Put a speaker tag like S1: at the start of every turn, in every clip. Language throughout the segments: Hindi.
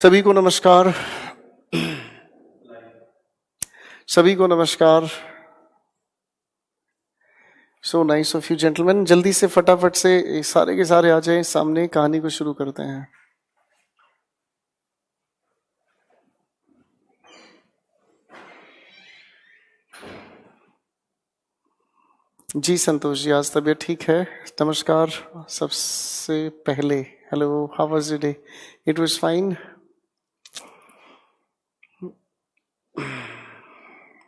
S1: सभी को नमस्कार। सभी को नमस्कार। सो नाइस ऑफ यू जेंटलमैन। जल्दी से फटाफट से सारे के सारे आ जाएं सामने, कहानी को शुरू करते हैं। जी संतोष जी, आज तबीयत ठीक है? नमस्कार। सबसे पहले hello, how was your day? It was fine.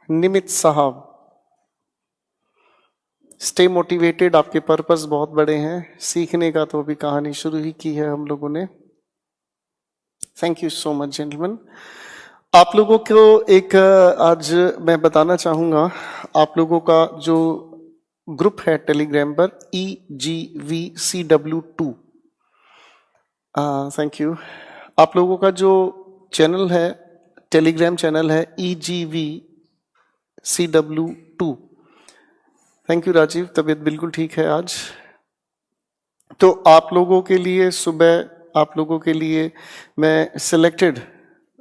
S1: Nimit साहब, स्टे मोटिवेटेड, आपके पर्पस बहुत बड़े हैं। सीखने का तो अभी कहानी शुरू ही की है हम लोगों ने। Thank you so much gentleman. आप लोगों को एक आज मैं बताना चाहूंगा, आप लोगों का जो ग्रुप है टेलीग्राम पर EGVCW2, थैंक यू। आप लोगों का जो चैनल है, टेलीग्राम चैनल है EGVCW2, थैंक यू राजीव, तबीयत बिल्कुल ठीक है आज। तो आप लोगों के लिए सुबह आप लोगों के लिए मैं सिलेक्टेड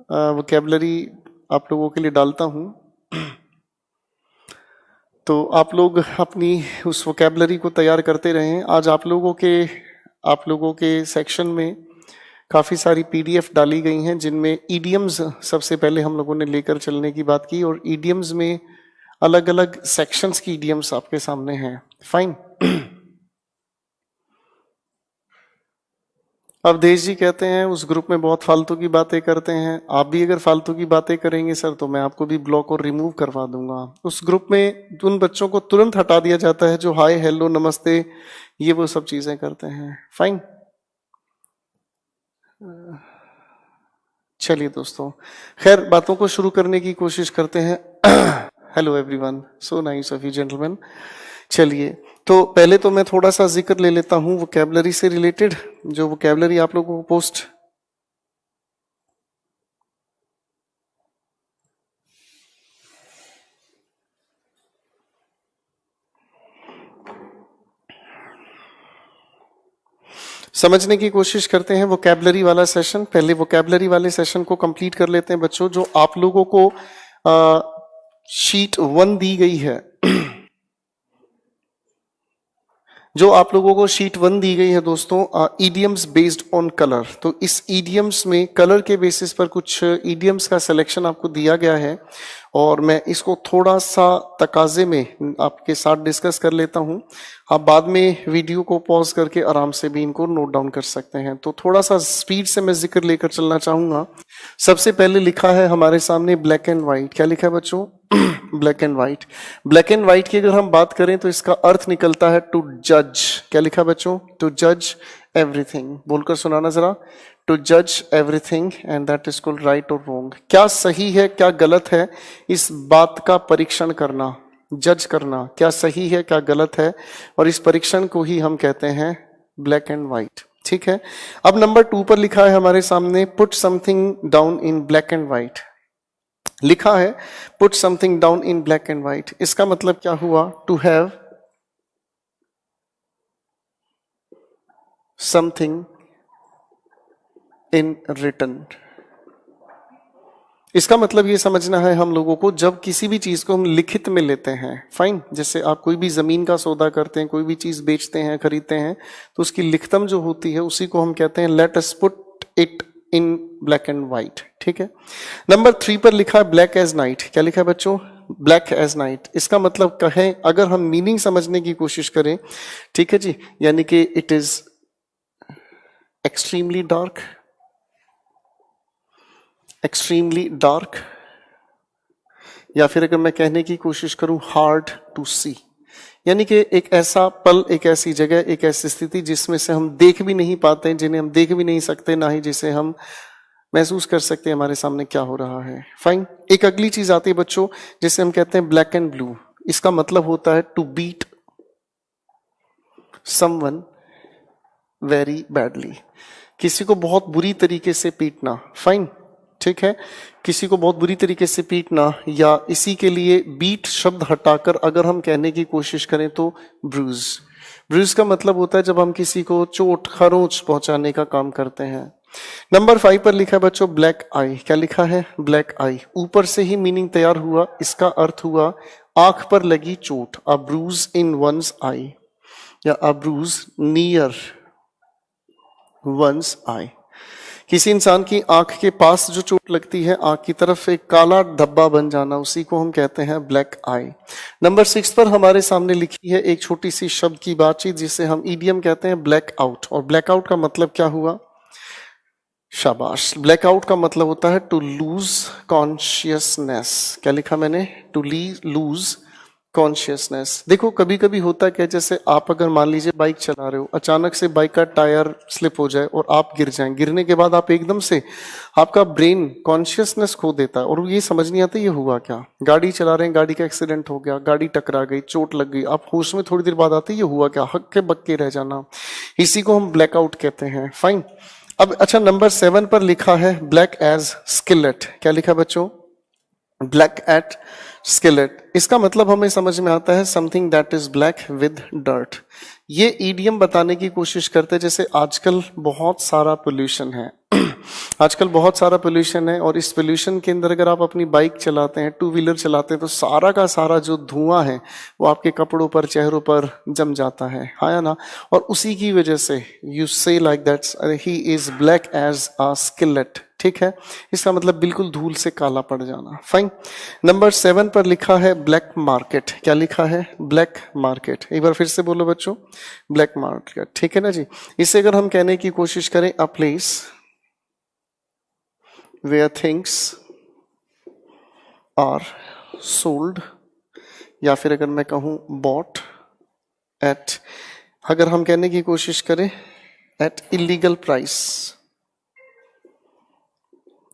S1: वोकैबुलरी आप लोगों के लिए डालता हूं, तो आप लोग अपनी उस वोकैबुलरी को तैयार करते रहें। आज आप लोगों के सेक्शन में काफ़ी सारी PDF डाली गई हैं, जिनमें ईडियम्स सबसे पहले हम लोगों ने लेकर चलने की बात की, और ईडियम्स में अलग अलग सेक्शंस की ईडियम्स आपके सामने हैं। फाइन। अवधेश जी कहते हैं उस ग्रुप में बहुत फालतू की बातें करते हैं। आप भी अगर फालतू की बातें करेंगे सर तो मैं आपको भी ब्लॉक और रिमूव करवा दूंगा। उस ग्रुप में उन बच्चों को तुरंत हटा दिया जाता है जो हाय हेलो नमस्ते ये वो सब चीजें करते हैं। फाइन। चलिए दोस्तों, खैर बातों को शुरू करने की कोशिश करते हैं। Hello everyone, so nice of you gentleman. चलिए, तो पहले तो मैं थोड़ा सा जिक्र ले लेता हूं वोकैबुलरी से रिलेटेड, जो वोकैबुलरी आप लोगों को पोस्ट समझने की कोशिश करते हैं। वोकैबुलरी वाला सेशन, पहले वोकैबुलरी वाले सेशन को कंप्लीट कर लेते हैं बच्चों। जो आप लोगों को शीट 1 दी गई है, जो आप लोगों को शीट 1 दी गई है दोस्तों, ईडियम्स बेस्ड ऑन कलर। तो इस ईडियम्स में कलर के बेसिस पर कुछ ईडियम्स का सिलेक्शन आपको दिया गया है, और मैं इसको थोड़ा सा तकाजे में आपके साथ डिस्कस कर लेता हूं। आप बाद में वीडियो को पॉज करके आराम से भी इनको नोट डाउन कर सकते हैं। तो थोड़ा सा स्पीड से मैं जिक्र लेकर चलना चाहूंगा। सबसे पहले लिखा है हमारे सामने ब्लैक एंड व्हाइट। क्या लिखा है बच्चों? Black and white. Black and white की अगर हम बात करें तो इसका अर्थ निकलता है टू जज। क्या लिखा बच्चों? टू जज एवरीथिंग। बोलकर सुनाना जरा। टू जज everything and that is called right और रॉन्ग। क्या सही है क्या गलत है, इस बात का परीक्षण करना, जज करना, क्या सही है क्या गलत है, और इस परीक्षण को ही हम कहते हैं ब्लैक एंड व्हाइट। ठीक है। अब नंबर 2 पर लिखा है हमारे सामने put something down in black and white. लिखा है put something down in black and white. इसका मतलब क्या हुआ? To have something in written. इसका मतलब ये समझना है हम लोगों को, जब किसी भी चीज को हम लिखित में लेते हैं। फाइन। जैसे आप कोई भी जमीन का सौदा करते हैं, कोई भी चीज बेचते हैं, खरीदते हैं, तो उसकी लिखतम जो होती है उसी को हम कहते हैं let us put it in black and white. ठीक है। नंबर 3 पर लिखा है ब्लैक एज नाइट। क्या लिखा है बच्चों? Black as night. इसका मतलब कहें, अगर हम मीनिंग समझने की कोशिश करें, ठीक है जी, यानी कि it is extremely dark, extremely dark, या फिर अगर मैं कहने की कोशिश करूं हार्ड टू सी, यानी कि एक ऐसा पल, एक ऐसी जगह, एक ऐसी स्थिति जिसमें से हम देख भी नहीं पाते, जिन्हें हम देख भी नहीं सकते, ना ही जिसे हम महसूस कर सकते हैं हमारे सामने क्या हो रहा है। फाइन। एक अगली चीज आती है बच्चों, जिसे हम कहते हैं ब्लैक एंड ब्लू। इसका मतलब होता है to beat someone very badly. किसी को बहुत बुरी तरीके से पीटना। फाइन। ठीक है। किसी को बहुत बुरी तरीके से पीटना, या इसी के लिए बीट शब्द हटाकर अगर हम कहने की कोशिश करें तो ब्रूज। ब्रूज का मतलब होता है जब हम किसी को चोट खरोंच पहुंचाने का काम करते हैं। नंबर 5 पर लिखा है बच्चों ब्लैक आई। क्या लिखा है? ब्लैक आई। ऊपर से ही मीनिंग तैयार हुआ, इसका अर्थ हुआ आंख पर लगी चोट, अ ब्रूज इन वंस आई या अ ब्रूज नियर वंस आई। किसी इंसान की आंख के पास जो चोट लगती है, आंख की तरफ एक काला धब्बा बन जाना, उसी को हम कहते हैं ब्लैक आई। नंबर 6 पर हमारे सामने लिखी है एक छोटी सी शब्द की बातचीत जिसे हम ईडियम कहते हैं ब्लैक आउट। और ब्लैक आउट का मतलब क्या हुआ? शाबाश। ब्लैक आउट का मतलब होता है टू लूज कॉन्शियसनेस। क्या लिखा मैंने? To lose consciousness. देखो कभी कभी होता है क्या, जैसे आप अगर मान लीजिए बाइक चला रहे हो, अचानक से बाइक का टायर स्लिप हो जाए और आप गिर जाएं, गिरने के बाद आप एकदम से आपका ब्रेन कॉन्शियसनेस खो देता है और ये समझ नहीं आता ये हुआ क्या। गाड़ी चला रहे हैं, गाड़ी का एक्सीडेंट हो गया, गाड़ी टकरा गई, चोट लग गई, आप होश में थोड़ी देर बाद आते ये हुआ क्या, हक्के बक्के रह जाना, इसी को हम ब्लैकआउट कहते हैं। फाइन। अब अच्छा नंबर 7 पर लिखा है ब्लैक एज स्किलेट। क्या लिखा बच्चों? Black at skillet. इसका मतलब हमें समझ में आता है something that is black with dirt. ये ईडियम बताने की कोशिश करते हैं जैसे आजकल बहुत सारा पोल्यूशन है आजकल बहुत सारा पोल्यूशन है और इस पोल्यूशन के अंदर अगर आप अपनी बाइक चलाते हैं, टू व्हीलर चलाते हैं, तो सारा का सारा जो धुआं है वो आपके कपड़ों पर, चेहरों पर जम जाता है, हाँ या ना? और उसी की वजह से you say like that he is black as a skillet. ठीक है, इसका मतलब बिल्कुल धूल से काला पड़ जाना। फाइन। नंबर 7 पर लिखा है ब्लैक मार्केट। क्या लिखा है? Black market. एक बार फिर से बोलो बच्चों, ब्लैक मार्केट। ठीक है ना जी? इसे अगर हम कहने की कोशिश करें, a place where things are sold, या फिर अगर मैं कहूं bought at, अगर हम कहने की कोशिश करें at illegal price।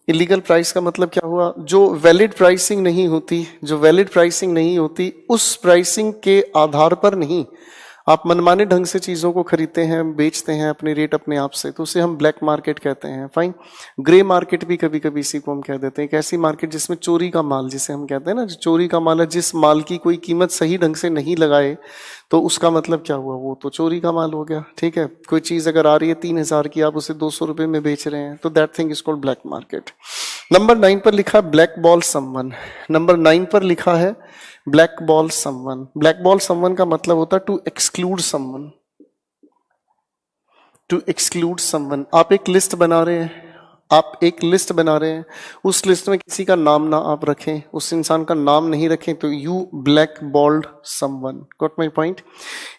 S1: Illegal price का मतलब क्या हुआ? जो वैलिड प्राइसिंग नहीं होती, जो वैलिड प्राइसिंग नहीं होती, उस प्राइसिंग के आधार पर नहीं, आप मनमाने ढंग से चीजों को खरीदते हैं, बेचते हैं अपने रेट अपने आप से, तो उसे हम ब्लैक मार्केट कहते हैं। फाइन। ग्रे मार्केट भी कभी कभी इसी को हम कह देते हैं, एक ऐसी मार्केट जिसमें चोरी का माल, जिसे हम कहते हैं ना, जो चोरी का माल है, जिस माल की कोई कीमत सही ढंग से नहीं लगाए, तो उसका मतलब क्या हुआ? वो तो चोरी का माल हो गया। ठीक है, कोई चीज अगर आ रही है 3,000 की, आप उसे 200 रुपए में बेच रहे हैं, तो that thing is called black market. Number 9 पर लिखा है ब्लैक बॉल समवन। नंबर 9 पर लिखा है black ball someone. Black ball someone का मतलब होता है to exclude someone. To exclude someone. आप एक लिस्ट बना रहे हैं, आप एक लिस्ट बना रहे हैं, उस लिस्ट में किसी का नाम ना आप रखें, उस इंसान का नाम नहीं रखें, तो you black balled someone. Got my point?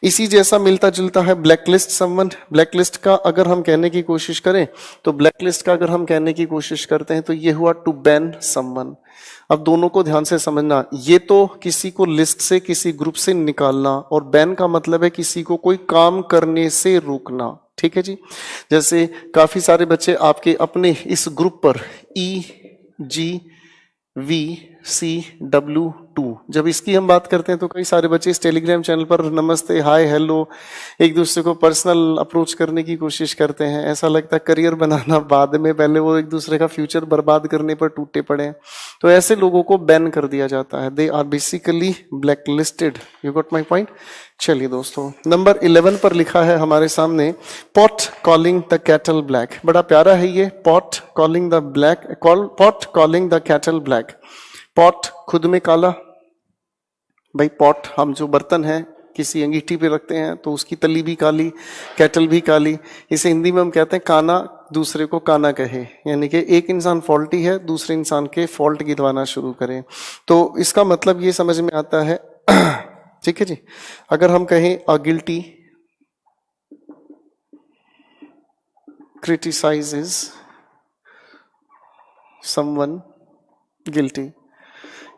S1: इसी जैसा मिलता जुलता है black list someone. Black list का अगर हम कहने की कोशिश करें, तो ब्लैक लिस्ट का अगर हम कहने की कोशिश करते हैं तो ये हुआ टू बैन समवन। अब दोनों को ध्यान से समझना, ये तो किसी को लिस्ट से, किसी ग्रुप से निकालना, और बैन का मतलब है किसी को कोई काम करने से रोकना। ठीक है जी? जैसे काफी सारे बच्चे आपके अपने इस ग्रुप पर EGVCW2, जब इसकी हम बात करते हैं तो कई सारे बच्चे इस टेलीग्राम चैनल पर नमस्ते, हाय, हेलो, एक दूसरे को पर्सनल अप्रोच करने की कोशिश करते हैं। ऐसा लगता है करियर बनाना बाद में, पहले वो एक दूसरे का फ्यूचर बर्बाद करने पर टूटे पड़े हैं। तो ऐसे लोगों को बैन कर दिया जाता है, they are basically black listed. You got my point? चलिए दोस्तों, नंबर 11 पर लिखा है हमारे सामने pot calling the kettle black. बड़ा प्यारा है ये, pot calling the black, pot calling the kettle black. Pot खुद में काला, भाई पॉट हम जो बर्तन है किसी अंगीठी पे रखते हैं तो उसकी तली भी काली, कैटल भी काली। इसे हिंदी में हम कहते हैं काना दूसरे को काना कहे, यानी कि एक इंसान फॉल्टी है, दूसरे इंसान के फॉल्ट गिनवाना शुरू करे। तो इसका मतलब ये समझ में आता है ठीक है जी? अगर हम कहें अ गिल्टी criticizes someone guilty,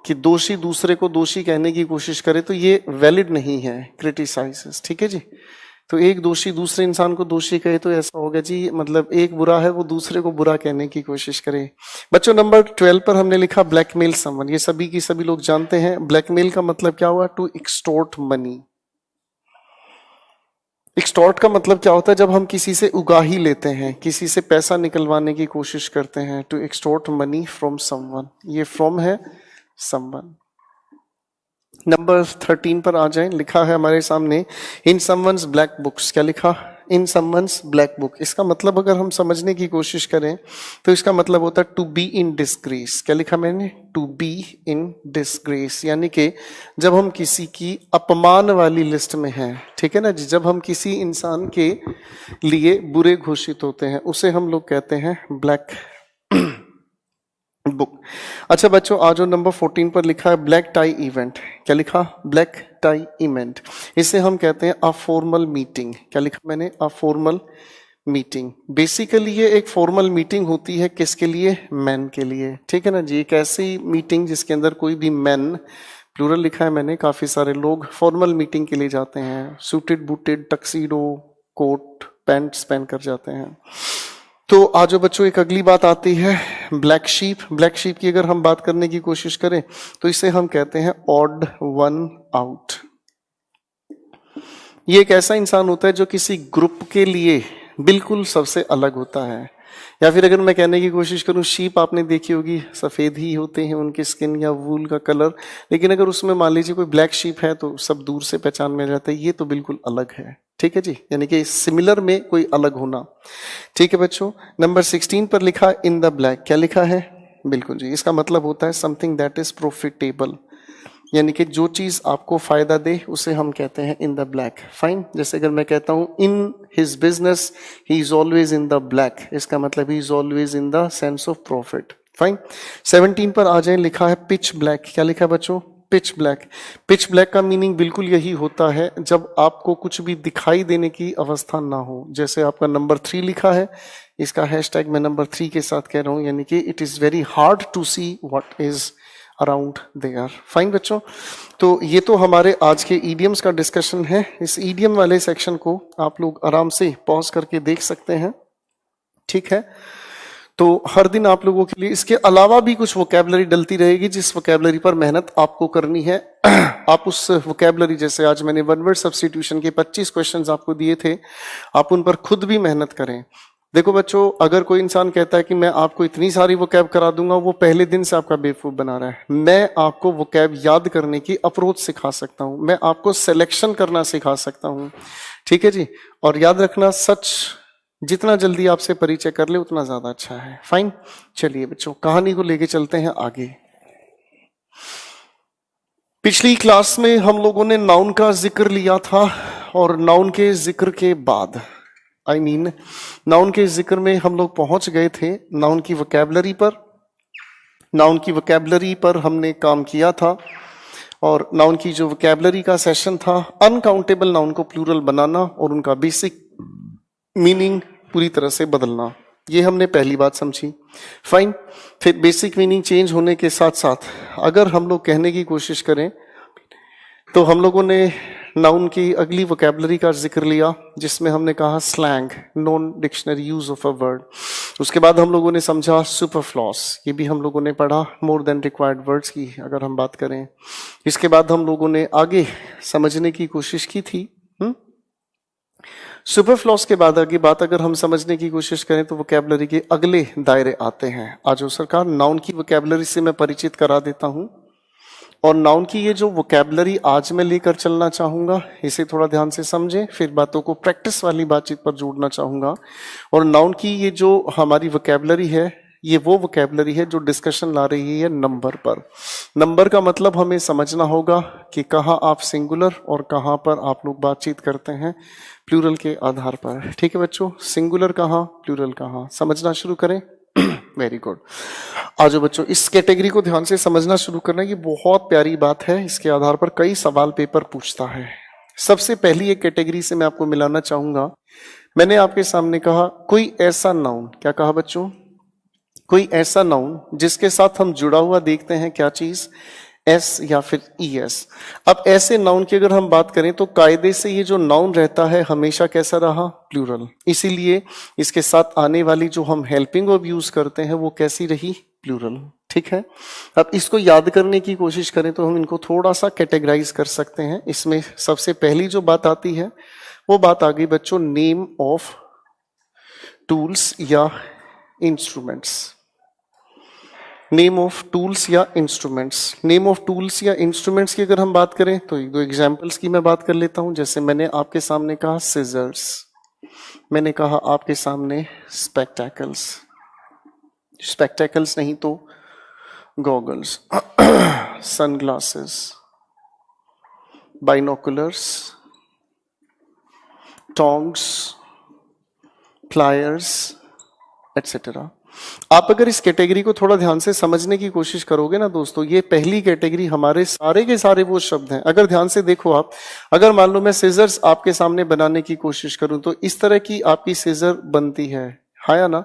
S1: कि दोषी दूसरे को दोषी कहने की कोशिश करे, तो ये वैलिड नहीं है, क्रिटिसाइजेस। ठीक है जी? तो एक दोषी दूसरे इंसान को दोषी कहे तो ऐसा होगा जी, मतलब एक बुरा है वो दूसरे को बुरा कहने की कोशिश करे। बच्चों नंबर 12 पर हमने लिखा ब्लैकमेल समवन। ये सभी की सभी लोग जानते हैं ब्लैकमेल का मतलब क्या हुआ? To extort money. एक्सटॉर्ट का मतलब क्या होता है? जब हम किसी से उगाही लेते हैं, किसी से पैसा निकलवाने की कोशिश करते हैं। To extort money from someone, ये फ्रॉम है समवन। नंबर 13 पर आ जाएं, लिखा है हमारे सामने इन समवन्स ब्लैक बुक्स। क्या लिखा? इन समवंस ब्लैक बुक। इसका मतलब अगर हम समझने की कोशिश करें तो इसका मतलब होता है टू बी इन डिसग्रेस। क्या लिखा मैंने? टू बी इन डिसग्रेस, यानी कि जब हम किसी की अपमान वाली लिस्ट में हैं, ठीक है ना जी, जब हम किसी इंसान के लिए बुरे घोषित होते हैं उसे हम लोग कहते हैं ब्लैक बुक। अच्छा बच्चों, आज जो नंबर 14 पर लिखा है ब्लैक टाई इवेंट। क्या लिखा? Black tie event. इसे हम कहते हैं अ फॉर्मल मीटिंग। क्या लिखा मैंने? A formal meeting. बेसिकली ये एक फॉर्मल मीटिंग होती है किसके लिए? मैन के लिए, ठीक है ना जी। एक ऐसी मीटिंग जिसके अंदर कोई भी मैन, प्लूरल लिखा है मैंने, काफी सारे लोग फॉर्मल मीटिंग के लिए जाते हैं, suited booted tuxedo coat pants पहन कर जाते हैं। तो आज बच्चों एक अगली बात आती है ब्लैक शीप। ब्लैक शीप की अगर हम बात करने की कोशिश करें तो इसे हम कहते हैं ऑड वन आउट। ये एक ऐसा इंसान होता है जो किसी ग्रुप के लिए बिल्कुल सबसे अलग होता है। या फिर अगर मैं कहने की कोशिश करूं, शीप आपने देखी होगी, सफेद ही होते हैं उनकी स्किन या वूल का कलर, लेकिन अगर उसमें मान लीजिए कोई ब्लैक शीप है तो सब दूर से पहचान में जाता है ये तो बिल्कुल अलग है, ठीक है जी। यानी कि सिमिलर में कोई अलग होना, ठीक है बच्चों। नंबर 16 पर लिखा इन द ब्लैक। क्या लिखा है? बिल्कुल जी, इसका मतलब होता है समथिंग दैट इज प्रॉफिटेबल, यानी कि जो चीज आपको फायदा दे उसे हम कहते हैं इन द ब्लैक। फाइन। जैसे अगर मैं कहता हूं in his business he is always in the black, इसका मतलब he is always in the sense of profit. Fine. 17 पर आ जाए, लिखा है पिच ब्लैक। क्या लिखा है बच्चों? Pitch black. पिच ब्लैक का मीनिंग बिल्कुल यही होता है जब आपको कुछ भी दिखाई देने की अवस्था ना हो। जैसे आपका नंबर 3 लिखा है, इसका हैशटैग मैं नंबर 3 के साथ कह रहा हूं, यानी कि it is very hard to see what is around there. Fine बच्चों, तो ये तो हमारे आज के ईडियम्स का डिस्कशन है। इस ईडियम वाले सेक्शन को आप लोग आराम से पॉज करके देख सकते हैं, ठीक है। तो हर दिन आप लोगों के लिए इसके अलावा भी कुछ वोकैबुलरी डलती रहेगी, जिस वोकैबुलरी पर मेहनत आपको करनी है। आप उस वोकैबुलरी, जैसे आज मैंने वन वर्ड सब्स्टिट्यूशन के 25 क्वेश्चंस आपको दिए थे, आप उन पर खुद भी मेहनत करें। देखो बच्चों, अगर कोई इंसान कहता है कि मैं आपको इतनी सारी वोकैब करा दूंगा, वो पहले दिन से आपका बेवकूफ बना रहा है। मैं आपको वोकैब याद करने की अप्रोच सिखा सकता हूं, मैं आपको सिलेक्शन करना सिखा सकता हूं, ठीक है जी। और याद रखना, सच जितना जल्दी आपसे परिचय कर ले उतना ज्यादा अच्छा है। फाइन। चलिए बच्चों, कहानी को लेके चलते हैं आगे। पिछली क्लास में हम लोगों ने नाउन का जिक्र लिया था, और नाउन के जिक्र के बाद नाउन के जिक्र में हम लोग पहुंच गए थे नाउन की वोकैबुलरी पर। नाउन की वोकैबुलरी पर हमने काम किया था, और नाउन की जो वोकैबुलरी का सेशन था, अनकाउंटेबल नाउन को प्लूरल बनाना और उनका बेसिक मीनिंग पूरी तरह से बदलना, ये हमने पहली बात समझी। फाइन। फिर बेसिक मीनिंग चेंज होने के साथ साथ अगर हम लोग कहने की कोशिश करें तो हम लोगों ने नाउन की अगली वोकैबुलरी का जिक्र लिया, जिसमें हमने कहा slang, non dictionary use of a word. उसके बाद हम लोगों ने समझा सुपरफ्लॉस, ये भी हम लोगों ने पढ़ा, मोर देन रिक्वायर्ड वर्ड्स की अगर हम बात करें। इसके बाद हम लोगों ने आगे समझने की कोशिश की थी। सुपरफ्लॉस के बाद आगे बात अगर हम समझने की कोशिश करें तो वोकैबुलरी के अगले दायरे आते हैं। आज सरकार नाउन की वोकैबुलरी से मैं परिचित करा देता हूं, और नाउन की ये जो वोकैबुलरी आज मैं लेकर चलना चाहूंगा, इसे थोड़ा ध्यान से समझें, फिर बातों को प्रैक्टिस वाली बातचीत पर जोड़ना चाहूंगा। और नाउन की ये जो हमारी वोकैबुलरी है, ये वो वोकैबुलरी है जो डिस्कशन ला रही है नंबर पर। नंबर का मतलब हमें समझना होगा कि कहाँ आप सिंगुलर और कहाँ पर आप लोग बातचीत करते हैं प्लूरल के आधार पर, ठीक है बच्चों। सिंगुलर कहाँ, प्लूरल कहाँ, समझना शुरू करें। Very good. आज बच्चों इस कैटेगरी को ध्यान से समझना शुरू करना, ये बहुत प्यारी बात है, इसके आधार पर कई सवाल पेपर पूछता है। सबसे पहली एक कैटेगरी से मैं आपको मिलाना चाहूंगा। मैंने आपके सामने कहा कोई ऐसा नाउन, क्या कहा बच्चों? कोई ऐसा नाउन जिसके साथ हम जुड़ा हुआ देखते हैं क्या चीज, एस या फिर ईएस। अब ऐसे नाउन की अगर हम बात करें तो कायदे से ये जो नाउन रहता है हमेशा कैसा रहा, प्लूरल। इसीलिए इसके साथ आने वाली जो हम हेल्पिंग वर्ब यूज करते हैं वो कैसी रही, प्लूरल, ठीक है। अब इसको याद करने की कोशिश करें तो हम इनको थोड़ा सा कैटेगराइज कर सकते हैं। इसमें सबसे पहली जो बात आती है वो बात आ गई बच्चों नेम ऑफ टूल्स या इंस्ट्रूमेंट्स। नेम ऑफ टूल्स या इंस्ट्रूमेंट्स। नेम ऑफ टूल्स या इंस्ट्रूमेंट्स की अगर हम बात करें तो एक दो एग्जांपल्स की मैं बात कर लेता हूं। जैसे मैंने आपके सामने कहा सिजर्स, मैंने कहा आपके सामने स्पेक्टेकल्स, स्पेक्टेकल्स नहीं तो goggles, sunglasses, binoculars, tongs, pliers etcetera. आप अगर इस कैटेगरी को थोड़ा ध्यान से समझने की कोशिश करोगे ना दोस्तों, ये पहली कैटेगरी हमारे सारे के सारे वो शब्द हैं। अगर ध्यान से देखो आप, अगर मान लो मैं सीजर्स आपके सामने बनाने की कोशिश करूं तो इस तरह की आपकी सीजर बनती है, हाँ या ना,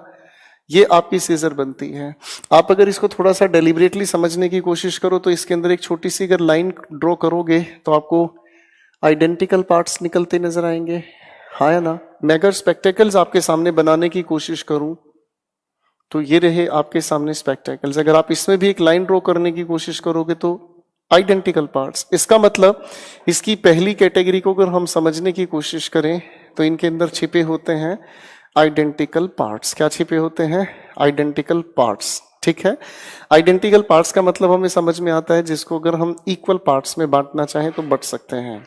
S1: ये आपकी सीजर बनती है। आप अगर इसको थोड़ा सा डेलिबरेटली समझने की कोशिश करो तो इसके अंदर एक छोटी सी अगर लाइन ड्रॉ करोगे तो आपको आइडेंटिकल पार्ट्स निकलते नजर आएंगे, हाँ या ना। मैं अगर स्पेक्टेकल्स आपके सामने बनाने की कोशिश करूं तो ये रहे आपके सामने स्पेक्टेकल्स। अगर आप इसमें भी एक लाइन ड्रॉ करने की कोशिश करोगे तो आइडेंटिकल पार्ट्स। इसका मतलब इसकी पहली कैटेगरी को अगर हम समझने की कोशिश करें तो इनके अंदर छिपे होते हैं आइडेंटिकल पार्ट्स। क्या छिपे होते हैं? Identical parts. ठीक है, आइडेंटिकल पार्ट्स का मतलब हमें समझ में आता है जिसको अगर हम इक्वल पार्ट्स में बांटना चाहें तो बांट सकते हैं।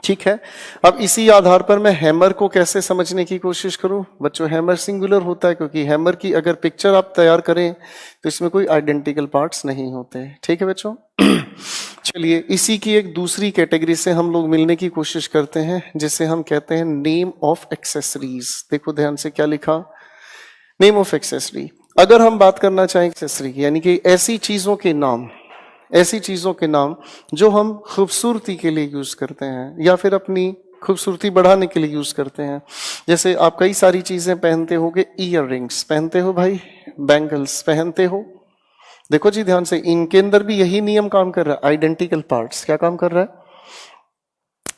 S1: ठीक है, अब इसी आधार पर मैं हैमर को कैसे समझने की कोशिश करूं। बच्चों हैमर सिंगुलर होता है क्योंकि हैमर की अगर पिक्चर आप तैयार करें तो इसमें कोई आइडेंटिकल पार्ट्स नहीं होते। ठीक है बच्चों, चलिए इसी की एक दूसरी कैटेगरी से हम लोग मिलने की कोशिश करते हैं जिसे हम कहते हैं नेम ऑफ एक्सेसरीज। देखो ध्यान से क्या लिखा, नेम ऑफ एक्सेसरी। अगर हम बात करना चाहें एक्सेसरी यानी कि ऐसी चीजों के नाम, ऐसी चीजों के नाम जो हम खूबसूरती के लिए यूज करते हैं या फिर अपनी खूबसूरती बढ़ाने के लिए यूज करते हैं। जैसे आप कई सारी चीजें पहनते होगे, ईयर रिंग्स पहनते हो भाई, बैंगल्स पहनते हो। देखो जी ध्यान से, इनके अंदर भी यही नियम काम कर रहा है, आइडेंटिकल पार्ट्स। क्या काम कर रहा है?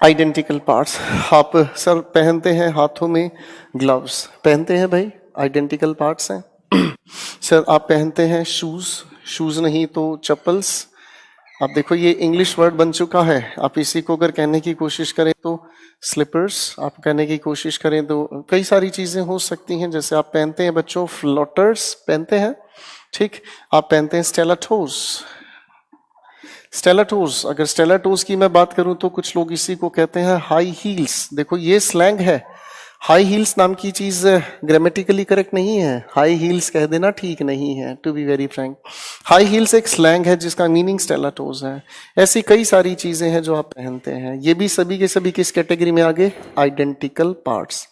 S1: Identical parts. आप सर पहनते हैं हाथों में ग्लव्स, पहनते हैं भाई, आइडेंटिकल पार्ट्स हैं। सर आप पहनते हैं शूज, शूज नहीं तो चप्पल्स। आप देखो ये इंग्लिश वर्ड बन चुका है। आप इसी को अगर कहने की कोशिश करें तो स्लीपर्स, आप कहने की कोशिश करें तो कई सारी चीजें हो सकती हैं। जैसे आप पहनते हैं बच्चों फ्लोटर्स, पहनते हैं, ठीक। आप पहनते हैं स्टेलाटोज, स्टेलाटोज। अगर स्टेलाटोज की मैं बात करूं तो कुछ लोग इसी को कहते हैं हाई हील्स। देखो ये स्लैंग है, हाई हील्स नाम की चीज ग्रामेटिकली करेक्ट नहीं है, हाई हील्स कह देना ठीक नहीं है, to be very frank. High heels एक स्लैंग है जिसका मीनिंग स्टेलाटोज है। ऐसी कई सारी चीजें हैं जो आप पहनते हैं, ये भी सभी के सभी किस कैटेगरी में आगे? Identical parts.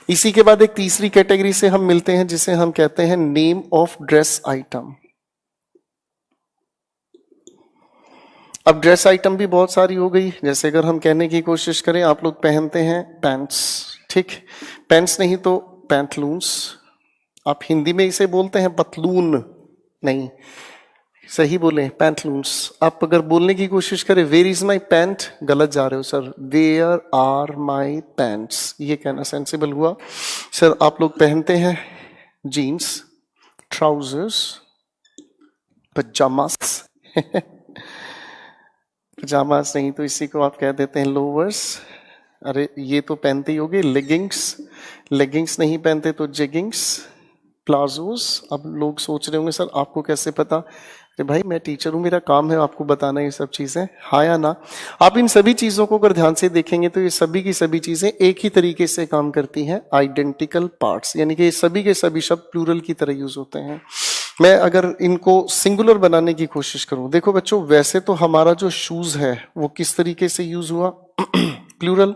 S1: इसी के बाद एक तीसरी कैटेगरी से हम मिलते हैं जिसे हम कहते हैं नेम ऑफ ड्रेस आइटम। अब ड्रेस आइटम भी बहुत सारी हो गई। जैसे अगर हम कहने की कोशिश करें, आप लोग पहनते हैं पैंट्स, ठीक, पैंट्स नहीं तो पैंटलून्स। आप हिंदी में इसे बोलते हैं पतलून, नहीं, सही बोले पैंटलून्स। आप अगर बोलने की कोशिश करें वेयर इज माई पैंट, गलत जा रहे हो sir, where are my pants, ये कहना सेंसिबल हुआ। सर आप लोग पहनते हैं जीन्स, ट्राउजर्स, पजामास पजामास नहीं तो इसी को आप कह देते हैं लोवर्स। अरे ये तो पहनते ही होगे लेगिंग्स, लेगिंग्स नहीं पहनते तो जेगिंग्स, प्लाजोस। अब लोग सोच रहे होंगे सर आपको कैसे पता? अरे भाई मैं टीचर हूँ, मेरा काम है आपको बताना ये सब चीजें, हाँ या ना। आप इन सभी चीजों को अगर ध्यान से देखेंगे तो ये सभी की सभी चीजें एक ही तरीके से काम करती हैं, आइडेंटिकल पार्ट्स, यानी कि सभी के सभी शब्द प्लूरल की तरह यूज होते हैं। मैं अगर इनको सिंगुलर बनाने की कोशिश करूं, देखो बच्चों वैसे तो हमारा जो शूज है वो किस तरीके से यूज हुआ? प्लूरल।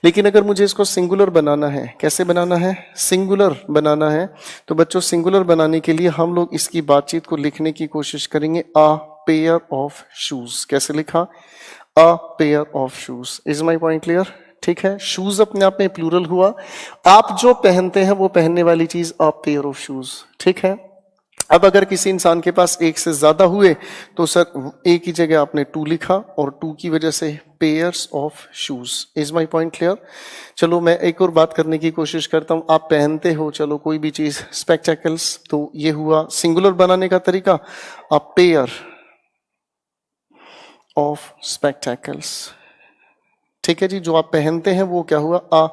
S1: लेकिन अगर मुझे इसको सिंगुलर बनाना है, कैसे बनाना है? सिंगुलर बनाना है। तो बच्चों सिंगुलर बनाने के लिए हम लोग इसकी बातचीत को लिखने की कोशिश करेंगे, अ पेयर ऑफ शूज। कैसे लिखा? A pair of shoes. Is my point clear? ठीक है, शूज अपने आप में प्लूरल हुआ, आप जो पहनते हैं वो पहनने वाली चीज अ पेयर ऑफ शूज, ठीक है। अब अगर किसी इंसान के पास एक से ज्यादा हुए तो सर एक ही जगह आपने टू लिखा और टू की वजह से pairs of shoes. Is my point clear? चलो मैं एक और बात करने की कोशिश करता हूं। आप पहनते हो चलो कोई भी चीज, स्पेक्टेकल्स, तो ये हुआ सिंगुलर बनाने का तरीका, अ पेयर ऑफ स्पेक्टेकल्स। ठीक है जी, जो आप पहनते हैं वो क्या हुआ? A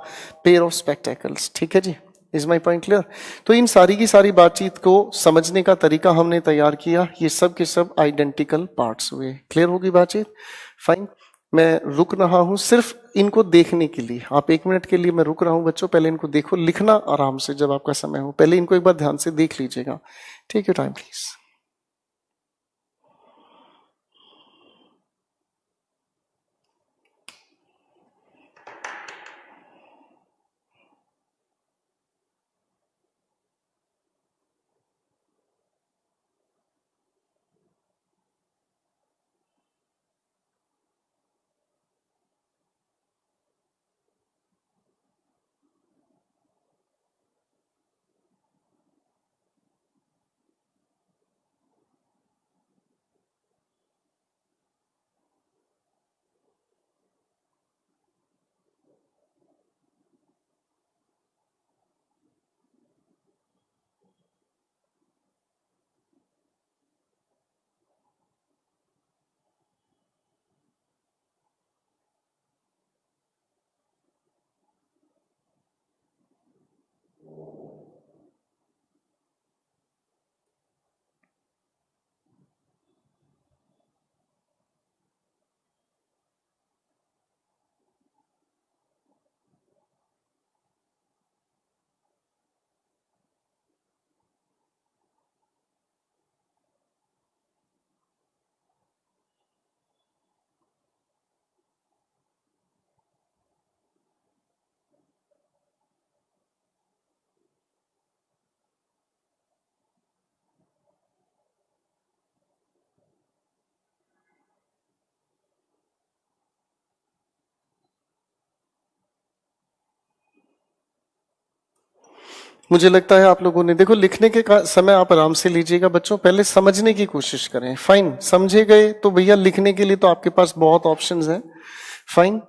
S1: pair of spectacles. ठीक है जी, इज माई पॉइंट क्लियर? तो इन सारी की सारी बातचीत को समझने का तरीका हमने तैयार किया, ये सब के सब आइडेंटिकल पार्ट्स हुए। क्लियर होगी बातचीत? फाइन। मैं रुक रहा हूं सिर्फ इनको देखने के लिए। आप 1 मिनट के लिए मैं रुक रहा हूं बच्चों, पहले इनको देखो, लिखना आराम से जब आपका समय हो, पहले इनको एक बार ध्यान से देख लीजिएगा। Take your time please. मुझे लगता है आप लोगों ने देखो, लिखने के समय आप आराम से लीजिएगा बच्चों, पहले समझने की कोशिश करें। फाइन, समझे गए तो भैया लिखने के लिए तो आपके पास बहुत ऑप्शंस हैं। फाइन,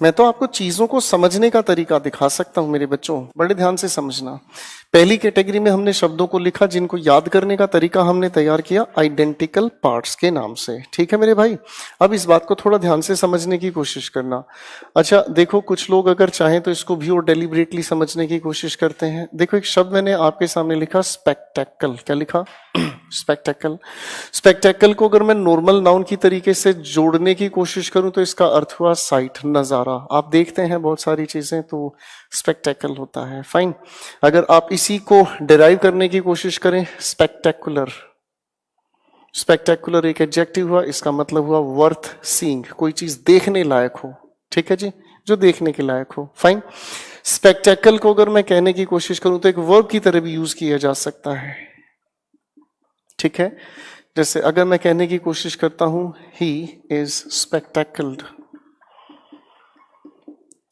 S1: मैं तो आपको चीजों को समझने का तरीका दिखा सकता हूं मेरे बच्चों, बड़े ध्यान से समझना। पहली कैटेगरी में हमने शब्दों को लिखा जिनको याद करने का तरीका हमने तैयार किया आइडेंटिकल पार्ट्स के नाम से। ठीक है मेरे भाई, अब इस बात को थोड़ा ध्यान से समझने की कोशिश करना। अच्छा देखो, कुछ लोग अगर चाहें तो इसको भी और डेलिबरेटली समझने की कोशिश करते हैं। देखो एक शब्द मैंने आपके सामने लिखा स्पेक्टेकल। क्या लिखा? स्पेक्टेकल। स्पेक्टेकल को अगर मैं नॉर्मल नाउन की तरीके से जोड़ने की कोशिश करूं तो इसका अर्थ हुआ साइट, नजारा। आप देखते हैं बहुत सारी चीजें तो स्पेक्टेकल होता है। फाइन, अगर आप इसी को डिराइव करने की कोशिश करें, स्पेक्टेकुलर। स्पेक्टेकुलर एक एडजेक्टिव हुआ, इसका मतलब हुआ वर्थ सीइंग, कोई चीज देखने लायक हो। ठीक है जी, जो देखने के लायक हो। फाइन, स्पेक्टेकल को अगर मैं कहने की कोशिश करूं तो एक वर्ब की तरह भी यूज किया जा सकता है। ठीक है, जैसे अगर मैं कहने की कोशिश करता हूं ही इज स्पेक्टेकल्ड।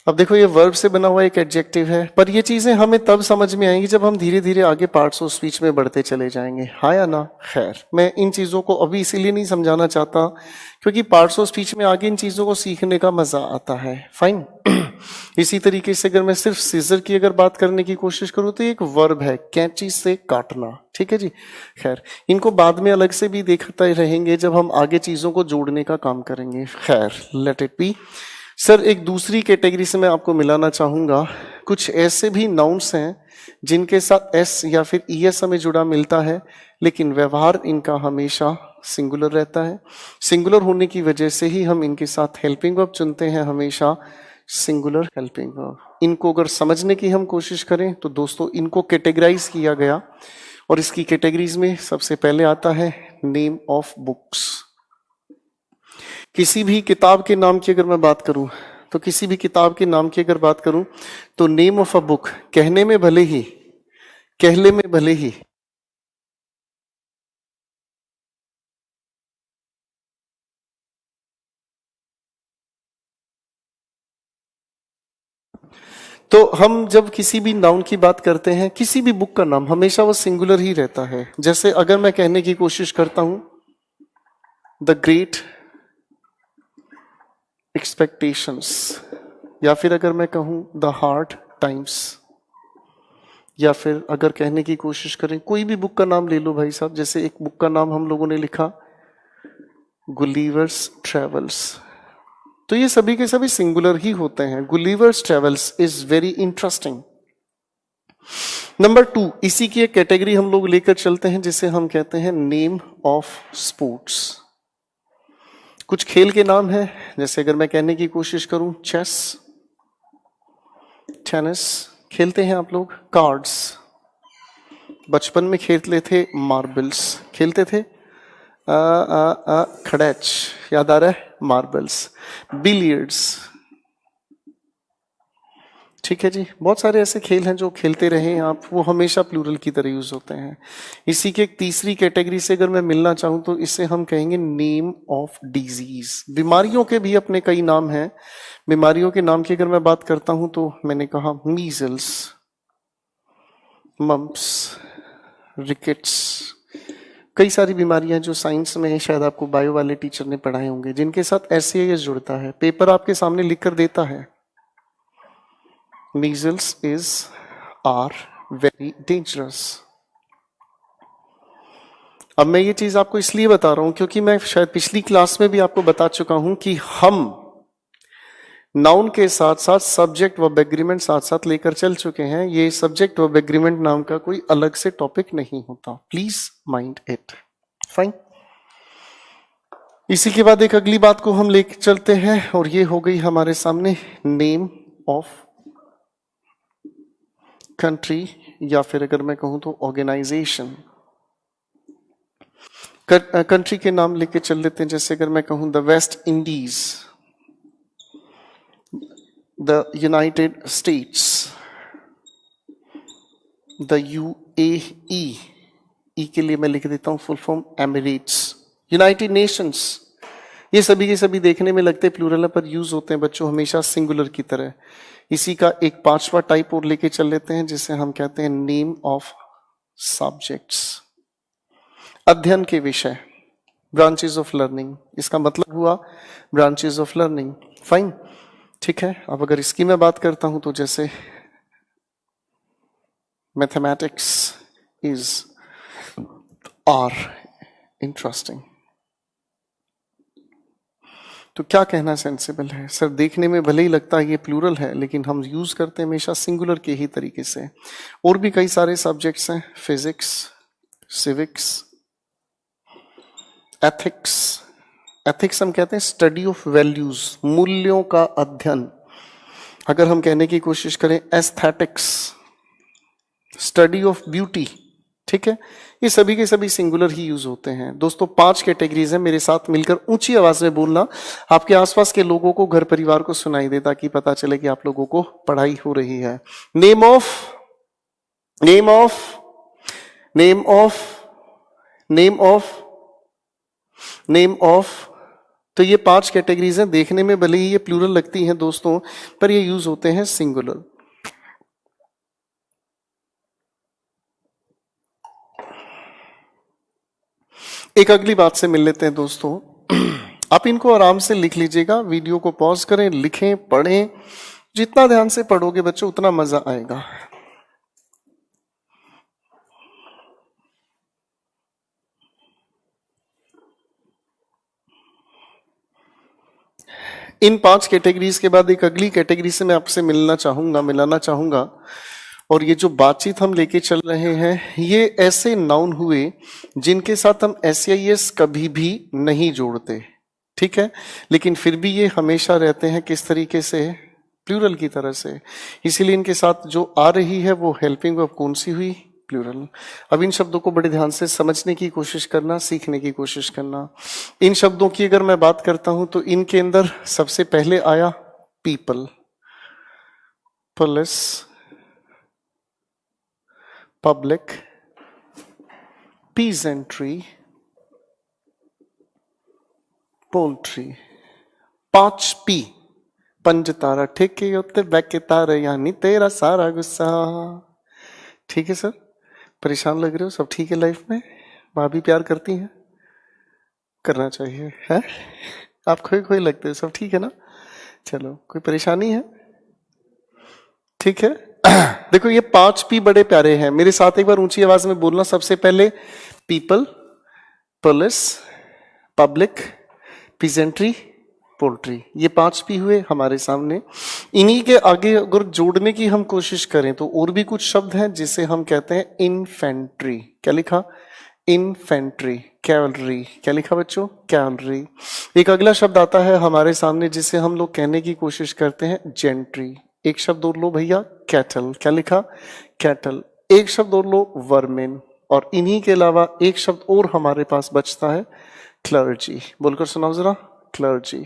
S1: अब देखो ये वर्ब से बना हुआ एक एडजेक्टिव है, पर ये चीजें हमें तब समझ में आएंगी जब हम धीरे धीरे आगे पार्ट्स ऑफ स्पीच में बढ़ते चले जाएंगे। हाँ या ना? खैर, मैं इन चीजों को अभी इसीलिए नहीं समझाना चाहता क्योंकि पार्ट्स ऑफ स्पीच में आगे इन चीजों को सीखने का मजा आता है। फाइन, इसी तरीके से अगर मैं सिर्फ सीजर की अगर बात करने की कोशिश करूं तो एक वर्ब है, कैंची से काटना। ठीक है जी, खैर इनको बाद में अलग से भी देखते रहेंगे जब हम आगे चीजों को जोड़ने का काम करेंगे। खैर, लेट इट बी। सर एक दूसरी कैटेगरी से मैं आपको मिलाना चाहूंगा। कुछ ऐसे भी नाउन्स हैं जिनके साथ एस या फिर ईएस हमें जुड़ा मिलता है, लेकिन व्यवहार इनका हमेशा सिंगुलर रहता है। सिंगुलर होने की वजह से ही हम इनके साथ हेल्पिंग वर्ब चुनते हैं, हमेशा सिंगुलर हेल्पिंग वर्ब। इनको अगर समझने की हम कोशिश करें तो दोस्तों इनको कैटेगराइज किया गया, और इसकी कैटेगरीज में सबसे पहले आता है नेम ऑफ बुक्स। किसी भी किताब के नाम की अगर मैं बात करूं तो किसी भी किताब के नाम की अगर बात करूं तो नेम ऑफ अ बुक कहने में भले ही तो हम जब किसी भी नाउन की बात करते हैं, किसी भी बुक का नाम हमेशा वो सिंगुलर ही रहता है। जैसे अगर मैं कहने की कोशिश करता हूं द ग्रेट एक्सपेक्टेशंस, या फिर अगर मैं कहूं द हार्ड टाइम्स, या फिर अगर कहने की कोशिश करें कोई भी बुक का नाम ले लो भाई साहब, जैसे एक बुक का नाम हम लोगों ने लिखा गुलिवर्स ट्रेवल्स, तो ये सभी के सभी सिंगुलर ही होते हैं। Gulliver's travels is very interesting. Number 2, इसी की एक कैटेगरी हम लोग लेकर चलते हैं जिसे हम कहते हैं नेम ऑफ स्पोर्ट्स। कुछ खेल के नाम है, जैसे अगर मैं कहने की कोशिश करूं चेस, टेनिस खेलते हैं आप लोग, कार्ड्स, बचपन में खेलते थे मार्बल्स, खेलते थे खड़ैच, याद आ रहा है, मार्बल्स, बिलियर्ड्स, ठीक है जी। बहुत सारे ऐसे खेल हैं जो खेलते रहे आप, वो हमेशा प्लूरल की तरह यूज होते हैं। इसी के एक तीसरी कैटेगरी से अगर मैं मिलना चाहूं तो इसे हम कहेंगे नेम ऑफ डिजीज। बीमारियों के भी अपने कई नाम हैं। बीमारियों के नाम की अगर मैं बात करता हूं तो मैंने कहा मीजल्स, मम्प्स, रिकेट्स, कई सारी बीमारियां जो साइंस में शायद आपको बायो वाले टीचर ने पढ़ाए होंगे, जिनके साथ SAIS जुड़ता है। पेपर आपके सामने लिख कर देता है measles are very dangerous। अब मैं ये चीज आपको इसलिए बता रहा हूं क्योंकि मैं शायद पिछली क्लास में भी आपको बता चुका हूं कि हम नाउन के साथ साथ सब्जेक्ट वर्ब एग्रीमेंट साथ साथ लेकर चल चुके हैं। ये सब्जेक्ट वर्ब एग्रीमेंट नाम का कोई अलग से टॉपिक नहीं होता, प्लीज माइंड इट, फाइन। इसी के बाद एक अगली बात को हम लेकर चलते हैं और ये हो गई हमारे सामने नेम ऑफ कंट्री, या फिर अगर मैं कहूं तो ऑर्गेनाइजेशन। कंट्री के नाम लेके चल लेते हैं, जैसे अगर मैं कहूं the West Indies, the United states, the UAE, ई के लिए मैं लिख देता हूं full form Emirates, United Nations. ये सभी के सभी देखने में लगते प्लूरल पर यूज होते हैं बच्चों हमेशा सिंगुलर की तरह। इसी का एक 5वां टाइप और लेके चल लेते हैं जिसे हम कहते हैं नेम ऑफ सब्जेक्ट्स, अध्ययन के विषय, ब्रांचेस ऑफ लर्निंग। इसका मतलब हुआ ब्रांचेस ऑफ लर्निंग, फाइन, ठीक है। अब अगर इसकी मैं बात करता हूं तो जैसे मैथमेटिक्स इज आर इंटरेस्टिंग, तो क्या कहना सेंसिबल है सर? देखने में भले ही लगता है ये प्लूरल है, लेकिन हम यूज करते हैं हमेशा सिंगुलर के ही तरीके से। और भी कई सारे सब्जेक्ट्स हैं, फिजिक्स, सिविक्स, एथिक्स। एथिक्स हम कहते हैं स्टडी ऑफ वैल्यूज, मूल्यों का अध्ययन। अगर हम कहने की कोशिश करें एस्थेटिक्स, स्टडी ऑफ ब्यूटी, ठीक है। ये सभी के सभी सिंगुलर ही यूज होते हैं। दोस्तों 5 कैटेगरीज हैं, मेरे साथ मिलकर ऊंची आवाज में बोलना, आपके आसपास के लोगों को, घर परिवार को सुनाई दे, ताकि पता चले कि आप लोगों को पढ़ाई हो रही है। Name of, name of, name of, name of, name of. तो ये 5 कैटेगरीज हैं। देखने में भले ही ये प्लूरल लगती हैं दोस्तों, पर ये यूज होते हैं सिंगुलर। एक अगली बात से मिल लेते हैं दोस्तों। आप इनको आराम से लिख लीजिएगा, वीडियो को पॉज करें, लिखें, पढ़ें। जितना ध्यान से पढ़ोगे बच्चों उतना मजा आएगा। इन 5 कैटेगरीज के बाद एक अगली कैटेगरी से मैं आपसे मिलाना चाहूंगा। और ये जो बातचीत हम लेके चल रहे हैं, ये ऐसे नाउन हुए जिनके साथ हम SAIS कभी भी नहीं जोड़ते, ठीक है, लेकिन फिर भी ये हमेशा रहते हैं किस तरीके से, प्लूरल की तरह से। इसीलिए इनके साथ जो आ रही है वो हेल्पिंग वर्ब कौन सी हुई, प्लूरल। अब इन शब्दों को बड़े ध्यान से समझने की कोशिश करना, सीखने की कोशिश करना। इन शब्दों की अगर मैं बात करता हूं तो इनके अंदर सबसे पहले आया people, police, public, peasantry, poultry. 5 P, पंज तारा ठेके उत्ते बैके तारा, यानी तेरा सारा गुस्सा। ठीक है सर, परेशान लग रहे हो? सब ठीक है लाइफ में? भाभी प्यार करती हैं? करना चाहिए है? आप खोए खोए लगते हो, सब ठीक है ना? चलो, कोई परेशानी है? ठीक है। देखो ये 5 P बड़े प्यारे हैं, मेरे साथ एक बार ऊंची आवाज में बोलना। सबसे पहले people, police, public, peasantry, poultry. ये 5 भी हुए हमारे सामने। इन्हीं के आगे अगर जोड़ने की हम कोशिश करें तो और भी कुछ शब्द हैं जिसे हम कहते हैं इन्फेंट्री। क्या लिखा? इन्फेंट्री। कैवलरी। क्या लिखा बच्चों? कैवलरी। एक अगला शब्द आता है हमारे सामने जिसे हम लोग कहने की कोशिश करते हैं जेंट्री। एक शब्द और लो भैया, कैटल। क्या लिखा? कैटल। एक शब्द और लो, वर्मेन। और इन्हीं के अलावा एक शब्द और हमारे पास बचता है, क्लर्जी। बोलकर सुनाओ जरा, क्लर्जी।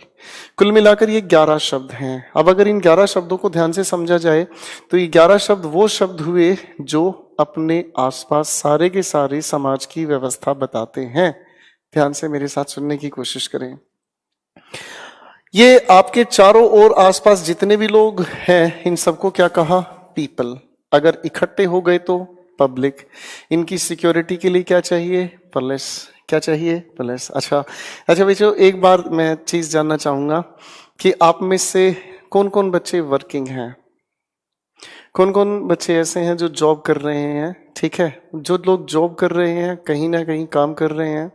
S1: कुल मिलाकर ये 11 शब्द हैं। अब अगर इन 11 शब्दों को ध्यान से समझा जाए तो ये 11 शब्द वो शब्द हुए जो अपने आसपास सारे के सारे समाज की व्यवस्था बताते हैं। ध्यान से मेरे साथ सुनने की कोशिश करें। ये आपके चारों ओर आसपास जितने भी लोग हैं इन सबको क्या कहा? पीपल। अगर इकट्ठे हो गए तो पब्लिक। इनकी सिक्योरिटी के लिए क्या चाहिए? पुलिस। क्या चाहिए? पुलिस। अच्छा बच्चों, एक बार मैं चीज जानना चाहूंगा कि आप में से कौन कौन बच्चे वर्किंग हैं? कौन कौन बच्चे ऐसे हैं जो जॉब कर रहे हैं? ठीक है, जो लोग जॉब कर रहे हैं, कहीं ना कहीं काम कर रहे हैं,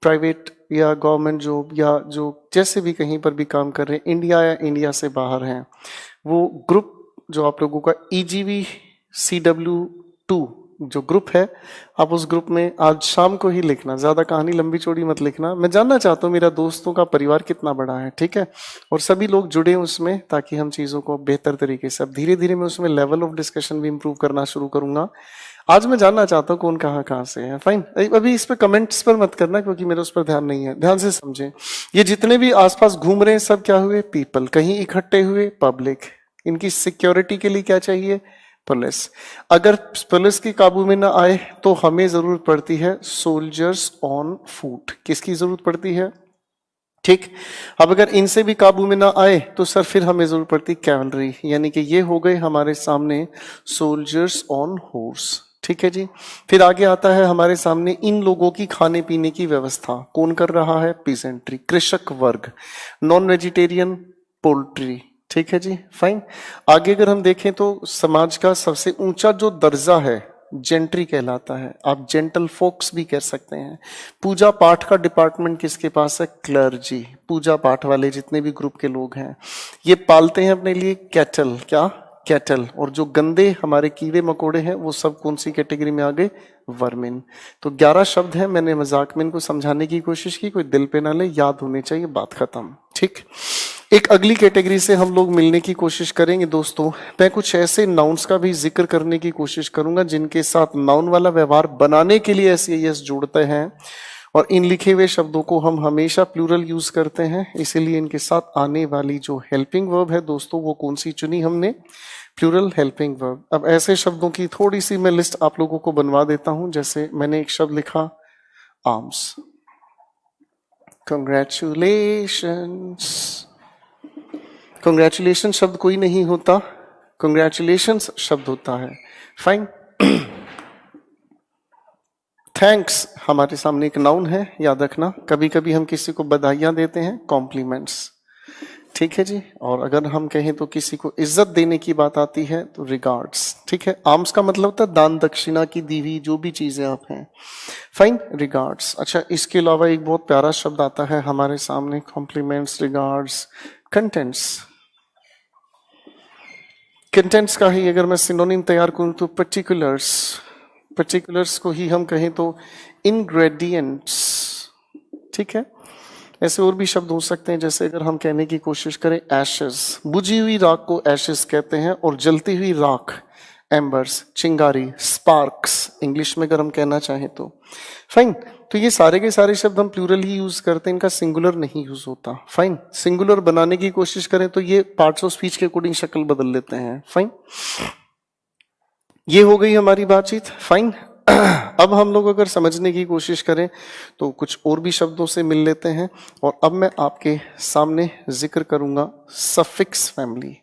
S1: प्राइवेट या गवर्नमेंट जॉब या जो जैसे भी कहीं पर भी काम कर रहे हैं, इंडिया या इंडिया से बाहर हैं, वो ग्रुप जो आप लोगों का EGV CW2 जो ग्रुप है, आप उस ग्रुप में आज शाम को ही लिखना, ज्यादा कहानी लंबी चौड़ी मत लिखना। मैं जानना चाहता हूँ मेरा दोस्तों का परिवार कितना बड़ा है, ठीक है, और सभी लोग जुड़े उसमें ताकि हम चीजों को बेहतर तरीके से, अब धीरे धीरे मैं उसमें लेवल ऑफ डिस्कशन भी इंप्रूव करना शुरू करूंगा। आज मैं जानना चाहता हूँ कौन कहाँ से है। फाइन, अभी इस पे कमेंट्स पर मत करना क्योंकि मेरा उस पर ध्यान नहीं है। ध्यान से समझें, ये जितने भी आसपास घूम रहे हैं सब क्या हुए? पीपल। कहीं इकट्ठे हुए, पब्लिक। इनकी सिक्योरिटी के लिए क्या चाहिए? पुलिस। अगर पुलिस की काबू में ना आए तो हमें जरूरत पड़ती है सोल्जर्स ऑन फुट। किसकी जरूरत पड़ती है? ठीक। अब अगर इनसे भी काबू में ना आए तो सर फिर हमें जरूरत पड़ती कैवलरी, यानी कि ये हो गए हमारे सामने सोल्जर्स ऑन हॉर्स। ठीक है जी। फिर आगे आता है हमारे सामने इन लोगों की खाने पीने की व्यवस्था कौन कर रहा है? पीजेंट्री, कृषक वर्ग। Non vegetarian, poultry. ठीक है जी, फाइन। आगे अगर हम देखें तो समाज का सबसे ऊंचा जो दर्जा है जेंट्री कहलाता है, आप जेंटल फोक्स भी कह सकते हैं। पूजा पाठ का डिपार्टमेंट किसके पास है? क्लर्जी। पूजा पाठ वाले जितने भी ग्रुप के लोग हैं ये पालते हैं अपने लिए कैटल। क्या? कैटल। और जो गंदे हमारे कीड़े मकोड़े हैं वो सब कौन सी कैटेगरी में आ गए? वर्मिन। तो 11 शब्द हैं, मैंने मजाक में इनको समझाने की कोशिश की, कोई दिल पे ना ले, याद होने चाहिए, बात खत्म। ठीक। एक अगली कैटेगरी से हम लोग मिलने की कोशिश करेंगे दोस्तों। मैं कुछ ऐसे नाउन्स का भी जिक्र करने की कोशिश करूंगा जिनके साथ नाउन वाला व्यवहार बनाने के लिए SES जोड़ते हैं, और इन लिखे हुए शब्दों को हम हमेशा प्लूरल यूज करते हैं, इसीलिए इनके साथ आने वाली जो हेल्पिंग वर्ब है दोस्तों वो कौन सी चुनी हमने? Plural helping verb. अब ऐसे शब्दों की थोड़ी सी मैं लिस्ट आप लोगों को बनवा देता हूं। जैसे मैंने एक शब्द लिखा आर्म्स। कंग्रेचुलेशंस। कंग्रेचुलेशन शब्द कोई नहीं होता, कंग्रेचुलेशंस शब्द होता है। फाइन। थैंक्स हमारे सामने एक नाउन है, याद रखना। कभी कभी हम किसी को बधाइयां देते हैं, कॉम्प्लीमेंट्स। ठीक है जी। और अगर हम कहें तो किसी को इज्जत देने की बात आती है तो रिगार्ड्स। ठीक है। आर्म्स का मतलब होता है दान दक्षिणा की दी हुई जो भी चीजें आप हैं। Fine, regards. अच्छा, इसके अलावा एक बहुत प्यारा शब्द आता है हमारे सामने, कॉम्प्लीमेंट्स, रिगार्ड्स, कंटेंट्स। कंटेंट्स का ही अगर मैं सिनोनिम तैयार करूं तो पर्टिकुलर्स। पर्टिकुलर्स को ही हम कहें तो इंग्रेडिएंट्स। ठीक है। ऐसे और भी शब्द हो सकते हैं, जैसे अगर हम कहने की कोशिश करें एशेस, बुझी हुई राख को एशेस कहते हैं, और जलती हुई राख एम्बर्स, चिंगारी, स्पार्क्स इंग्लिश में अगर हम कहना चाहें तो। फाइन। तो ये सारे के सारे शब्द हम प्लूरल ही यूज करते हैं, इनका सिंगुलर नहीं यूज होता। फाइन। सिंगुलर बनाने की कोशिश करें तो ये पार्ट्स ऑफ स्पीच के अकॉर्डिंग शक्ल बदल लेते हैं। फाइन। ये हो गई हमारी बातचीत। फाइन। अब हम लोग अगर समझने की कोशिश करें तो कुछ और भी शब्दों से मिल लेते हैं, और अब मैं आपके सामने जिक्र करूंगा सफिक्स फैमिली।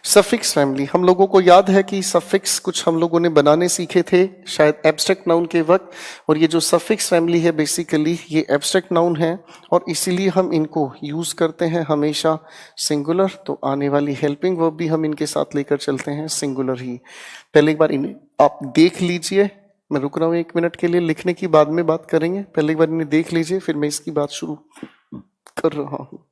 S1: सफिक्स फैमिली, हम लोगों को याद है कि सफिक्स कुछ हम लोगों ने बनाने सीखे थे शायद एब्स्ट्रैक्ट नाउन के वक्त, और ये जो सफिक्स फैमिली है बेसिकली ये एब्स्ट्रैक्ट नाउन है, और इसीलिए हम इनको यूज करते हैं हमेशा सिंगुलर। तो आने वाली हेल्पिंग वर्ब भी हम इनके साथ लेकर चलते हैं सिंगुलर ही। पहले एक बार इन्हें आप देख लीजिए, मैं रुक रहा हूँ 1 मिनट के लिए, लिखने की बाद में बात करेंगे, पहले एक बार इन्हें देख लीजिए फिर मैं इसकी बात शुरू कर रहा हूँ।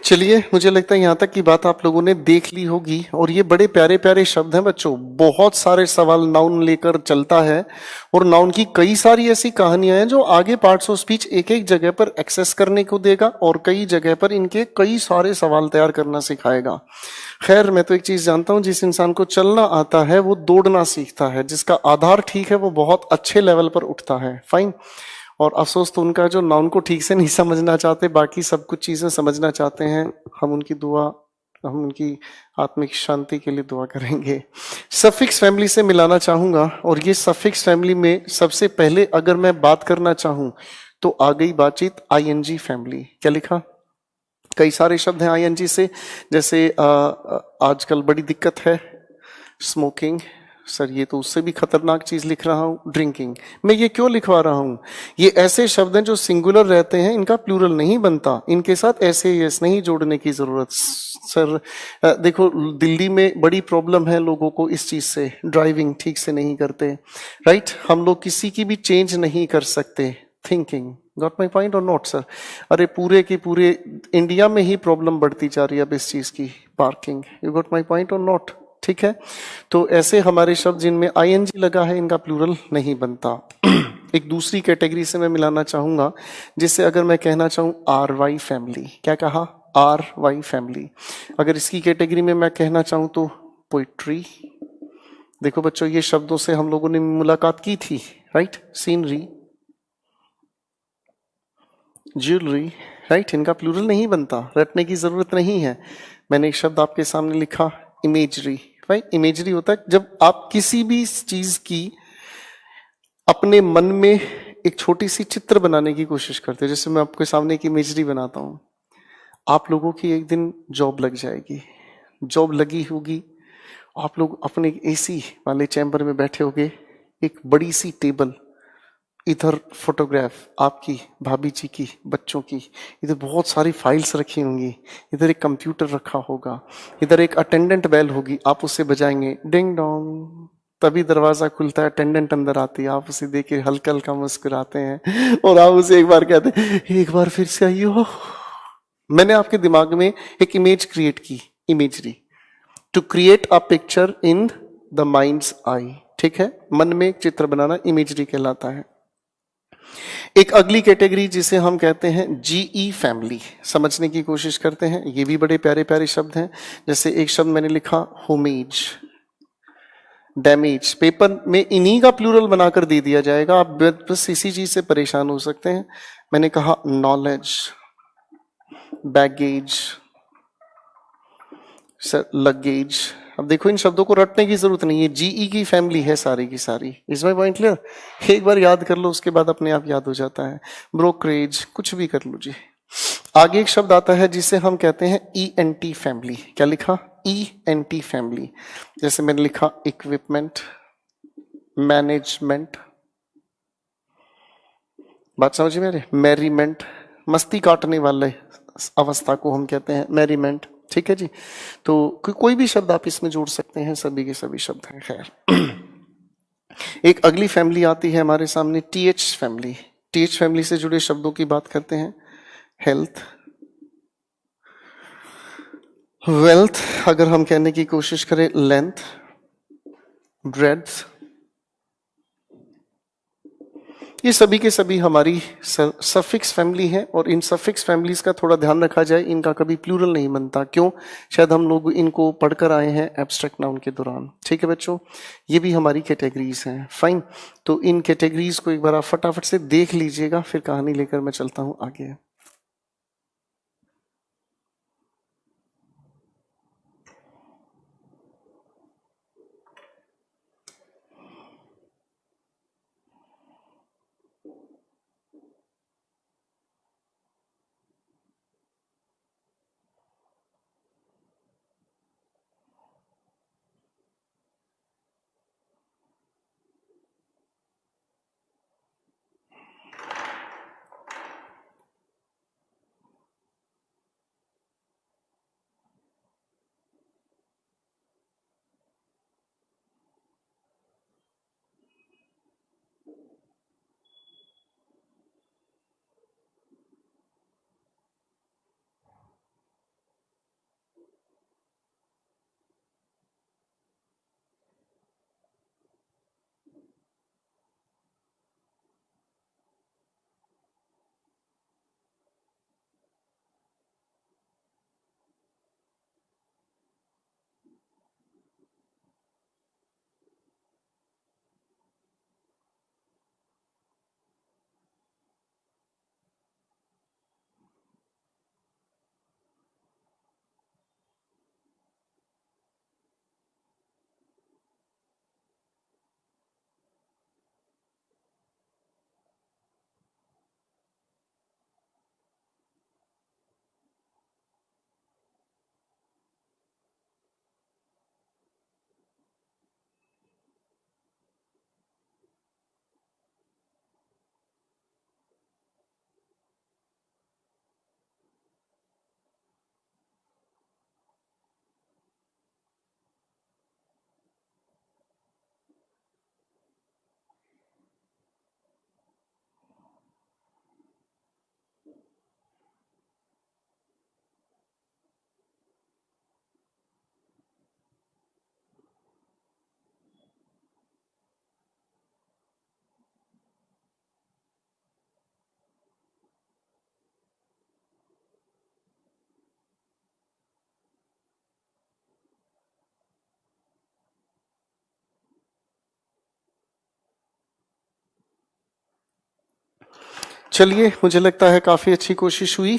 S1: चलिए, मुझे लगता है यहाँ तक की बात आप लोगों ने देख ली होगी, और ये बड़े प्यारे प्यारे शब्द हैं बच्चों, बहुत सारे सवाल नाउन लेकर चलता है, और नाउन की कई सारी ऐसी कहानियां हैं जो आगे पार्ट्स ऑफ स्पीच एक एक जगह पर एक्सेस करने को देगा और कई जगह पर इनके कई सारे सवाल तैयार करना सिखाएगा। खैर, मैं तो एक चीज जानता हूं, जिस इंसान को चलना आता है वो दौड़ना सीखता है, जिसका आधार ठीक है वो बहुत अच्छे लेवल पर उठता है। फाइन। और अफसोस तो उनका जो नाउन को ठीक से नहीं समझना चाहते, बाकी सब कुछ चीजें समझना चाहते हैं। हम उनकी आत्मिक शांति के लिए दुआ करेंगे। सफिक्स फैमिली से मिलाना चाहूंगा, और ये सफिक्स फैमिली में सबसे पहले अगर मैं बात करना चाहूं तो आ गई बातचीत आईएनजी फैमिली। क्या लिखा? कई सारे शब्द हैं आईएनजी से, जैसे आजकल बड़ी दिक्कत है स्मोकिंग। सर ये तो उससे भी खतरनाक चीज लिख रहा हूं, ड्रिंकिंग। मैं ये क्यों लिखवा रहा हूं? ये ऐसे शब्द हैं जो सिंगुलर रहते हैं, इनका प्लूरल नहीं बनता, इनके साथ ऐसे यस नहीं जोड़ने की जरूरत। सर देखो, दिल्ली में बड़ी प्रॉब्लम है लोगों को इस चीज से, ड्राइविंग ठीक से नहीं करते, राइट? हम लोग किसी की भी चेंज नहीं कर सकते थिंकिंग। गॉट माई पॉइंट और नॉट सर? अरे पूरे की पूरे इंडिया में ही प्रॉब्लम बढ़ती जा रही है अब इस चीज की, parking. You got my point और नॉट? ठीक है, तो ऐसे हमारे शब्द जिनमें आईएनजी लगा है इनका प्लूरल नहीं बनता। एक दूसरी कैटेगरी से मैं मिलाना चाहूंगा, जिससे अगर मैं कहना चाहूं आर वाई फैमिली। क्या कहा? R Y family. अगर इसकी कैटेगरी में मैं कहना चाहूं तो पोइट्री। देखो बच्चों, ये शब्दों से हम लोगों ने मुलाकात की थी, राइट? Scenery, jewellery, right? इनका प्लूरल नहीं बनता, रटने की जरूरत नहीं है। मैंने एक शब्द आपके सामने लिखा, इमेजरी, राइट? इमेजरी होता है जब आप किसी भी चीज की अपने मन में एक छोटी सी चित्र बनाने की कोशिश करते हैं। जैसे मैं आपके सामने एक इमेजरी बनाता हूं, आप लोगों की एक दिन जॉब लग जाएगी, जॉब लगी होगी, आप लोग अपने एसी वाले चैम्बर में बैठे होगे, एक बड़ी सी टेबल, इधर फोटोग्राफ आपकी, भाभी जी की, बच्चों की, इधर बहुत सारी फाइल्स रखी होंगी, इधर एक कंप्यूटर रखा होगा, इधर एक अटेंडेंट बेल होगी, आप उसे बजाएंगे, डिंग डोंग, तभी दरवाजा खुलता है, अटेंडेंट अंदर आती है, आप उसे देख के हल्का हल्का मुस्कुराते हैं और आप उसे एक बार कहते हैं, एक बार फिर से आइयो। मैंने आपके दिमाग में एक इमेज क्रिएट की, imagery, to create a picture in the mind's eye. ठीक है, मन में एक चित्र बनाना इमेजरी कहलाता है। एक अगली कैटेगरी जिसे हम कहते हैं जीई फैमिली, समझने की कोशिश करते हैं। ये भी बड़े प्यारे प्यारे शब्द हैं। जैसे एक शब्द मैंने लिखा, होमेज, डैमेज। पेपर में इन्हीं का प्लूरल बनाकर दे दिया जाएगा, आप बस इसी चीज से परेशान हो सकते हैं। मैंने कहा नॉलेज, बैगेज, सर लगेज। अब देखो इन शब्दों को रटने की जरूरत नहीं है, जीई की फैमिली है सारी की सारी। Is my point clear? एक बार याद कर लो, उसके बाद अपने आप याद हो जाता है। ब्रोकरेज, कुछ भी कर लो जी। आगे एक शब्द आता है जिसे हम कहते हैं ई एन टी फैमिली। क्या लिखा? E N T family. जैसे मैंने लिखा इक्विपमेंट, मैनेजमेंट, बात समझ में आ रही? मैरीमेंट, मस्ती काटने वाले अवस्था को हम कहते हैं मैरीमेंट। ठीक है जी। तो कोई भी शब्द आप इसमें जोड़ सकते हैं, सभी के सभी शब्द हैं। खैर, एक अगली फैमिली आती है हमारे सामने, टीएच फैमिली। टीएच फैमिली से जुड़े शब्दों की बात करते हैं। हेल्थ, वेल्थ, अगर हम कहने की कोशिश करें लेंथ, ब्रेड्थ, ये सभी के सभी हमारी सफिक्स फैमिली है। और इन सफिक्स फैमिलीज का थोड़ा ध्यान रखा जाए, इनका कभी प्लूरल नहीं बनता। क्यों? शायद हम लोग इनको पढ़कर आए हैं एब्स्ट्रैक्ट नाउन के दौरान। ठीक है बच्चों, ये भी हमारी कैटेगरीज हैं। फाइन, तो इन कैटेगरीज को एक बार आप फटाफट से देख लीजिएगा, फिर कहानी लेकर मैं चलता हूं आगे। चलिए, मुझे लगता है काफी अच्छी कोशिश हुई।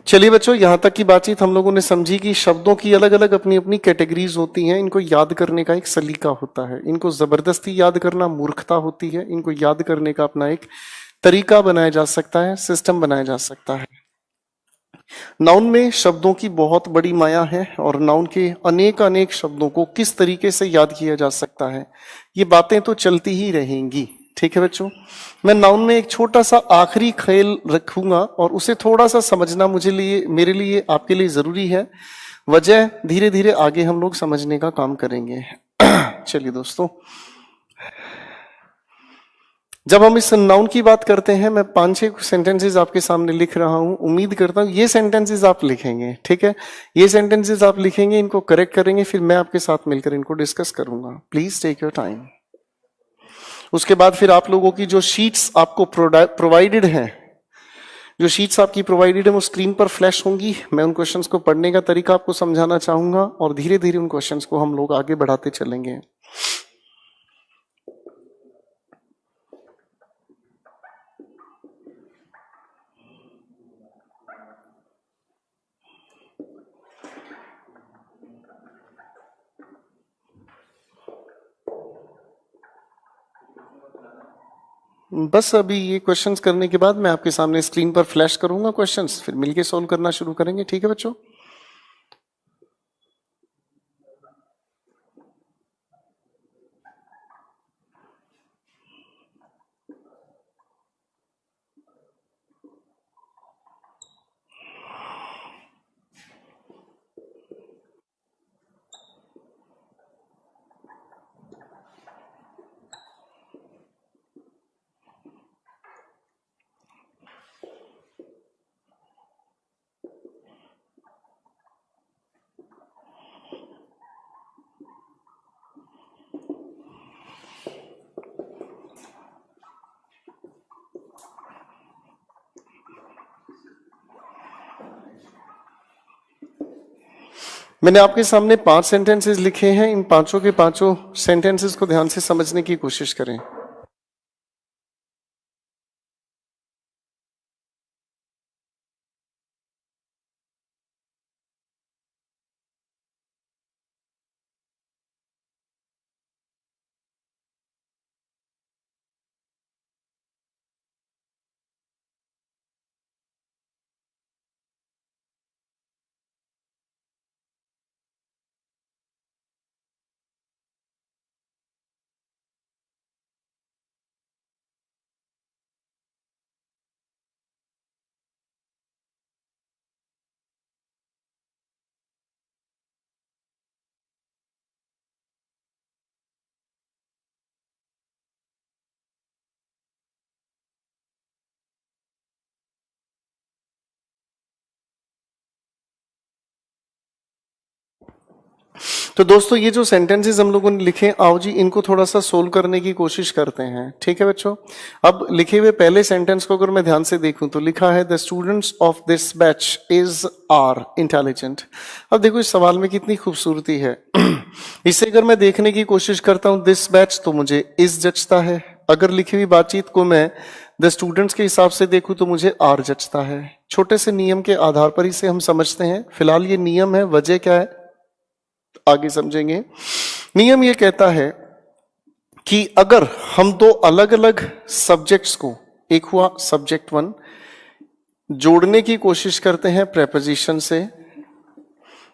S1: चलिए बच्चों, यहां तक की बातचीत हम लोगों ने समझी कि शब्दों की अलग अलग अपनी अपनी कैटेगरीज होती हैं, इनको याद करने का एक सलीका होता है, इनको जबरदस्ती याद करना मूर्खता होती है, इनको याद करने का अपना एक तरीका बनाया जा सकता है, सिस्टम बनाया जा सकता है। नाउन में शब्दों की बहुत बड़ी माया है और नाउन के अनेक अनेक शब्दों को किस तरीके से याद किया जा सकता है, ये बातें तो चलती ही रहेंगी। ठीक है बच्चों, मैं नाउन में एक छोटा सा आखिरी ख्याल रखूंगा और उसे थोड़ा सा समझना मेरे लिए आपके लिए जरूरी है। वजह धीरे धीरे आगे हम लोग समझने का काम करेंगे। चलिए दोस्तों, जब हम इस नाउन की बात करते हैं, मैं 5-6 सेंटेंसेस आपके सामने लिख रहा हूं, उम्मीद करता हूं ये सेंटेंसेस आप लिखेंगे। ठीक है, ये सेंटेंसेस आप लिखेंगे, इनको करेक्ट करेंगे, फिर मैं आपके साथ मिलकर इनको डिस्कस करूंगा। Please take your time. उसके बाद फिर आप लोगों की जो शीट्स आपको प्रोवाइडेड हैं, जो शीट्स आपकी प्रोवाइडेड है वो स्क्रीन पर फ्लैश होंगी। मैं उन क्वेश्चंस को पढ़ने का तरीका आपको समझाना चाहूंगा और धीरे धीरे उन क्वेश्चंस को हम लोग आगे बढ़ाते चलेंगे। बस अभी ये क्वेश्चंस करने के बाद मैं आपके सामने स्क्रीन पर फ्लैश करूंगा क्वेश्चंस, फिर मिलके सॉल्व करना शुरू करेंगे। ठीक है बच्चों, मैंने आपके सामने 5 सेंटेंसेस लिखे हैं। इन पांचों के पांचों सेंटेंसेस को ध्यान से समझने की कोशिश करें। तो दोस्तों, ये जो सेंटेंसेस हम लोगों ने लिखे, आओ जी इनको थोड़ा सा सोल्व करने की कोशिश करते हैं। ठीक है बच्चों, अब लिखे हुए पहले सेंटेंस को अगर मैं ध्यान से देखूं तो लिखा है the students of this batch is are intelligent. अब देखो इस सवाल में कितनी खूबसूरती है। इसे अगर मैं देखने की कोशिश करता हूं दिस बैच, तो मुझे इज जचता है। अगर लिखी हुई बातचीत को मैं द स्टूडेंट्स के हिसाब से देखूं तो मुझे आर जचता है। छोटे से नियम के आधार पर इसे हम समझते हैं। फिलहाल ये नियम है, वजह क्या है आगे समझेंगे। नियम ये कहता है कि अगर हम दो अलग अलग सब्जेक्ट्स को, एक हुआ सब्जेक्ट 1, जोड़ने की कोशिश करते हैं प्रेपोजिशन से।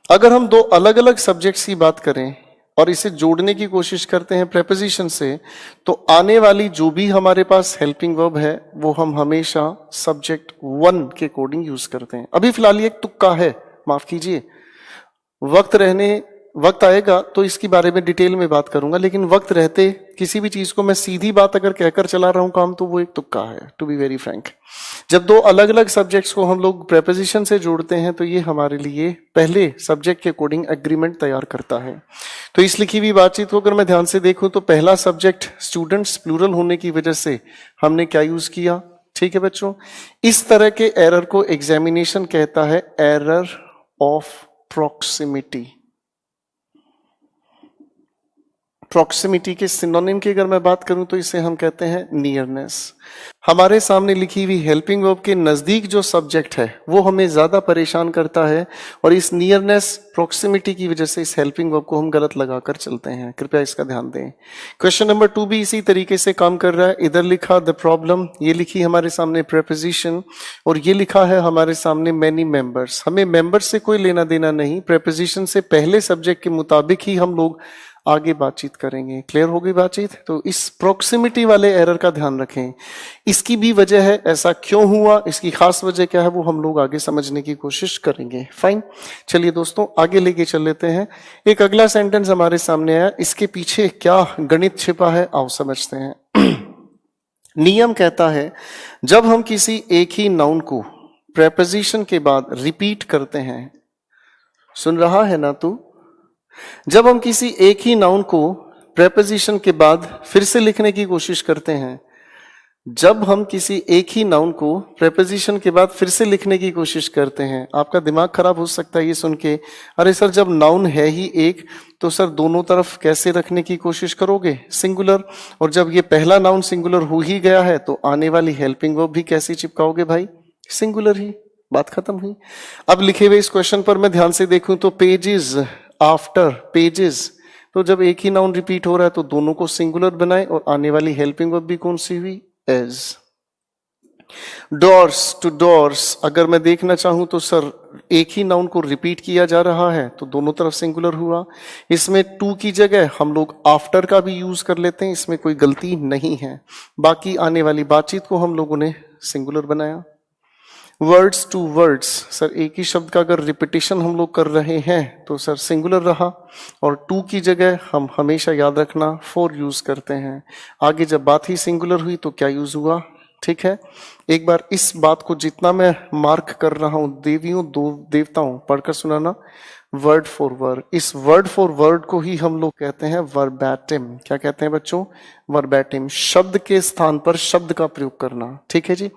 S1: अगर हम दो अलग अलग सब्जेक्ट्स की बात करें और इसे जोड़ने की कोशिश करते हैं प्रेपोजिशन से, तो आने वाली जो भी हमारे पास हेल्पिंग वर्ब है वो हम हमेशा सब्जेक्ट 1 के अकॉर्डिंग यूज करते हैं। अभी फिलहाल ये एक तुक्का है, माफ कीजिए। वक्त आएगा तो इसके बारे में डिटेल में बात करूंगा, लेकिन वक्त रहते किसी भी चीज को मैं सीधी बात अगर कहकर चला रहा हूं काम, तो वो एक तुक्का है, टू बी वेरी फ्रैंक। जब दो अलग अलग सब्जेक्ट्स को हम लोग प्रेपोजिशन से जोड़ते हैं तो ये हमारे लिए पहले सब्जेक्ट के अकॉर्डिंग एग्रीमेंट तैयार करता है। तो इस लिखी हुई बातचीत को अगर मैं ध्यान से देखूं तो पहला सब्जेक्ट स्टूडेंट्स प्लूरल होने की वजह से हमने क्या यूज किया। ठीक है बच्चों, इस तरह के एरर को एग्जामिनेशन कहता है एरर ऑफ प्रॉक्सिमिटी। प्रॉक्सिमिटी के सिनोनिम की अगर मैं बात करूं तो इसे हम कहते हैं नियरनेस। हमारे सामने लिखी हुई हेल्पिंग वर्ब के नजदीक जो सब्जेक्ट है वो हमें ज्यादा परेशान करता है, और इस नियरनेस प्रॉक्सिमिटी की वजह से इस हेल्पिंग वर्ब को हम गलत लगाकर चलते हैं। कृपया इसका ध्यान दें। क्वेश्चन नंबर 2 भी इसी तरीके से काम कर रहा है। इधर लिखा द प्रॉब्लम, ये लिखी हमारे सामने प्रेपोजिशन, और ये लिखा है हमारे सामने मेनी मेंबर्स। हमें मेंबर्स से कोई लेना देना नहीं, प्रेपोजिशन से पहले सब्जेक्ट के मुताबिक ही हम लोग आगे बातचीत करेंगे। क्लियर हो गई बातचीत? तो इस प्रॉक्सिमिटी वाले एरर का ध्यान रखें। इसकी भी वजह है, ऐसा क्यों हुआ, इसकी खास वजह क्या है, वो हम लोग आगे समझने की कोशिश करेंगे। फाइन, चलिए दोस्तों आगे लेके चल लेते हैं। एक अगला सेंटेंस हमारे सामने आया, इसके पीछे क्या गणित छिपा है आओ समझते हैं। नियम कहता है जब हम किसी एक ही नाउन को प्रेपोजिशन के बाद रिपीट करते हैं, सुन रहा है ना तू? जब हम किसी एक ही नाउन को प्रेपोजिशन के बाद फिर से लिखने की कोशिश करते हैं, जब हम किसी एक ही नाउन को प्रेपोजिशन के बाद फिर से लिखने की कोशिश करते हैं, आपका दिमाग खराब हो सकता है ये सुन के, अरे सर जब नाउन है ही एक तो सर दोनों तरफ कैसे रखने की कोशिश करोगे, सिंगुलर, और जब ये पहला नाउन सिंगुलर हो ही गया है तो आने वाली हेल्पिंग वर्ब भी कैसे चिपकाओगे भाई, सिंगुलर ही, बात खत्म हुई। अब लिखे हुए इस क्वेश्चन पर मैं ध्यान से देखूं तो पेजेस आफ्टर पेजेस, तो जब एक ही नाउन रिपीट हो रहा है तो दोनों को सिंगुलर बनाए और आने वाली हेल्पिंग वर्ब भी कौन सी हुई, एज। डोर्स टू डोर्स, अगर मैं देखना चाहूं तो सर एक ही नाउन को रिपीट किया जा रहा है तो दोनों तरफ सिंगुलर हुआ। इसमें टू की जगह हम लोग आफ्टर का भी यूज कर लेते हैं, इसमें कोई गलती नहीं है। बाकी आने वाली बातचीत को हम लोगों ने सिंगुलर बनाया। वर्ड्स टू वर्ड्स, सर एक ही शब्द का अगर रिपीटिशन हम लोग कर रहे हैं तो सर सिंगुलर रहा, और टू की जगह हम हमेशा याद रखना फॉर यूज करते हैं। आगे जब बात ही सिंगुलर हुई तो क्या यूज हुआ, ठीक है। एक बार इस बात को जितना मैं मार्क कर रहा हूं, देवियों दो देवताओं, पढ़कर सुनाना, वर्ड फॉर वर्ड। इस वर्ड फॉर वर्ड को ही हम लोग कहते हैं वर्बैटिम। क्या कहते हैं बच्चों, वर्बैटिम, शब्द के स्थान पर शब्द का प्रयोग करना, ठीक है जी।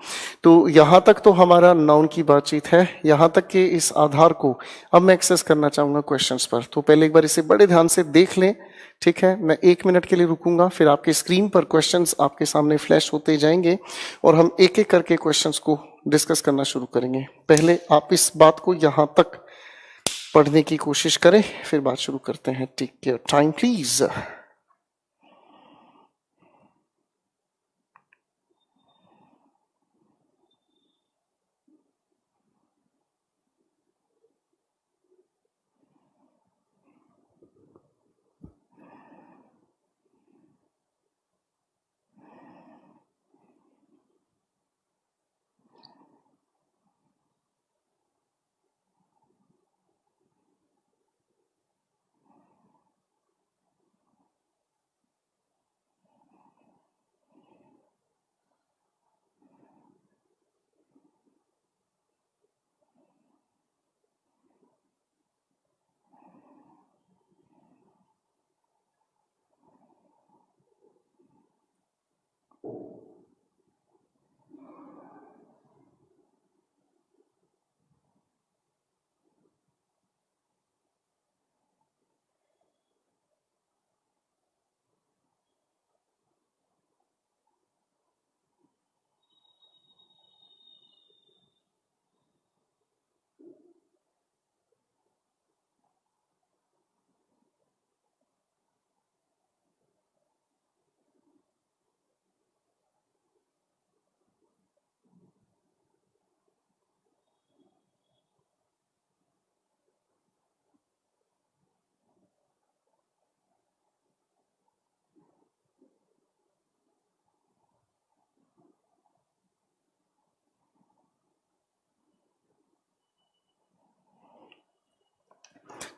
S1: तो यहां तक तो हमारा नाउन की बातचीत है, यहां तक के इस आधार को अब मैं एक्सेस करना चाहूंगा क्वेश्चंस पर। तो पहले एक बार इसे बड़े ध्यान से देख लें, ठीक है। मैं 1 मिनट के लिए रुकूंगा, फिर आपके स्क्रीन पर क्वेश्चंस आपके सामने फ्लैश होते जाएंगे और हम एक एक करके क्वेश्चंस को डिस्कस करना शुरू करेंगे। पहले आप इस बात को यहां तक पढ़ने की कोशिश करें, फिर बात शुरू करते हैं। Take your time please.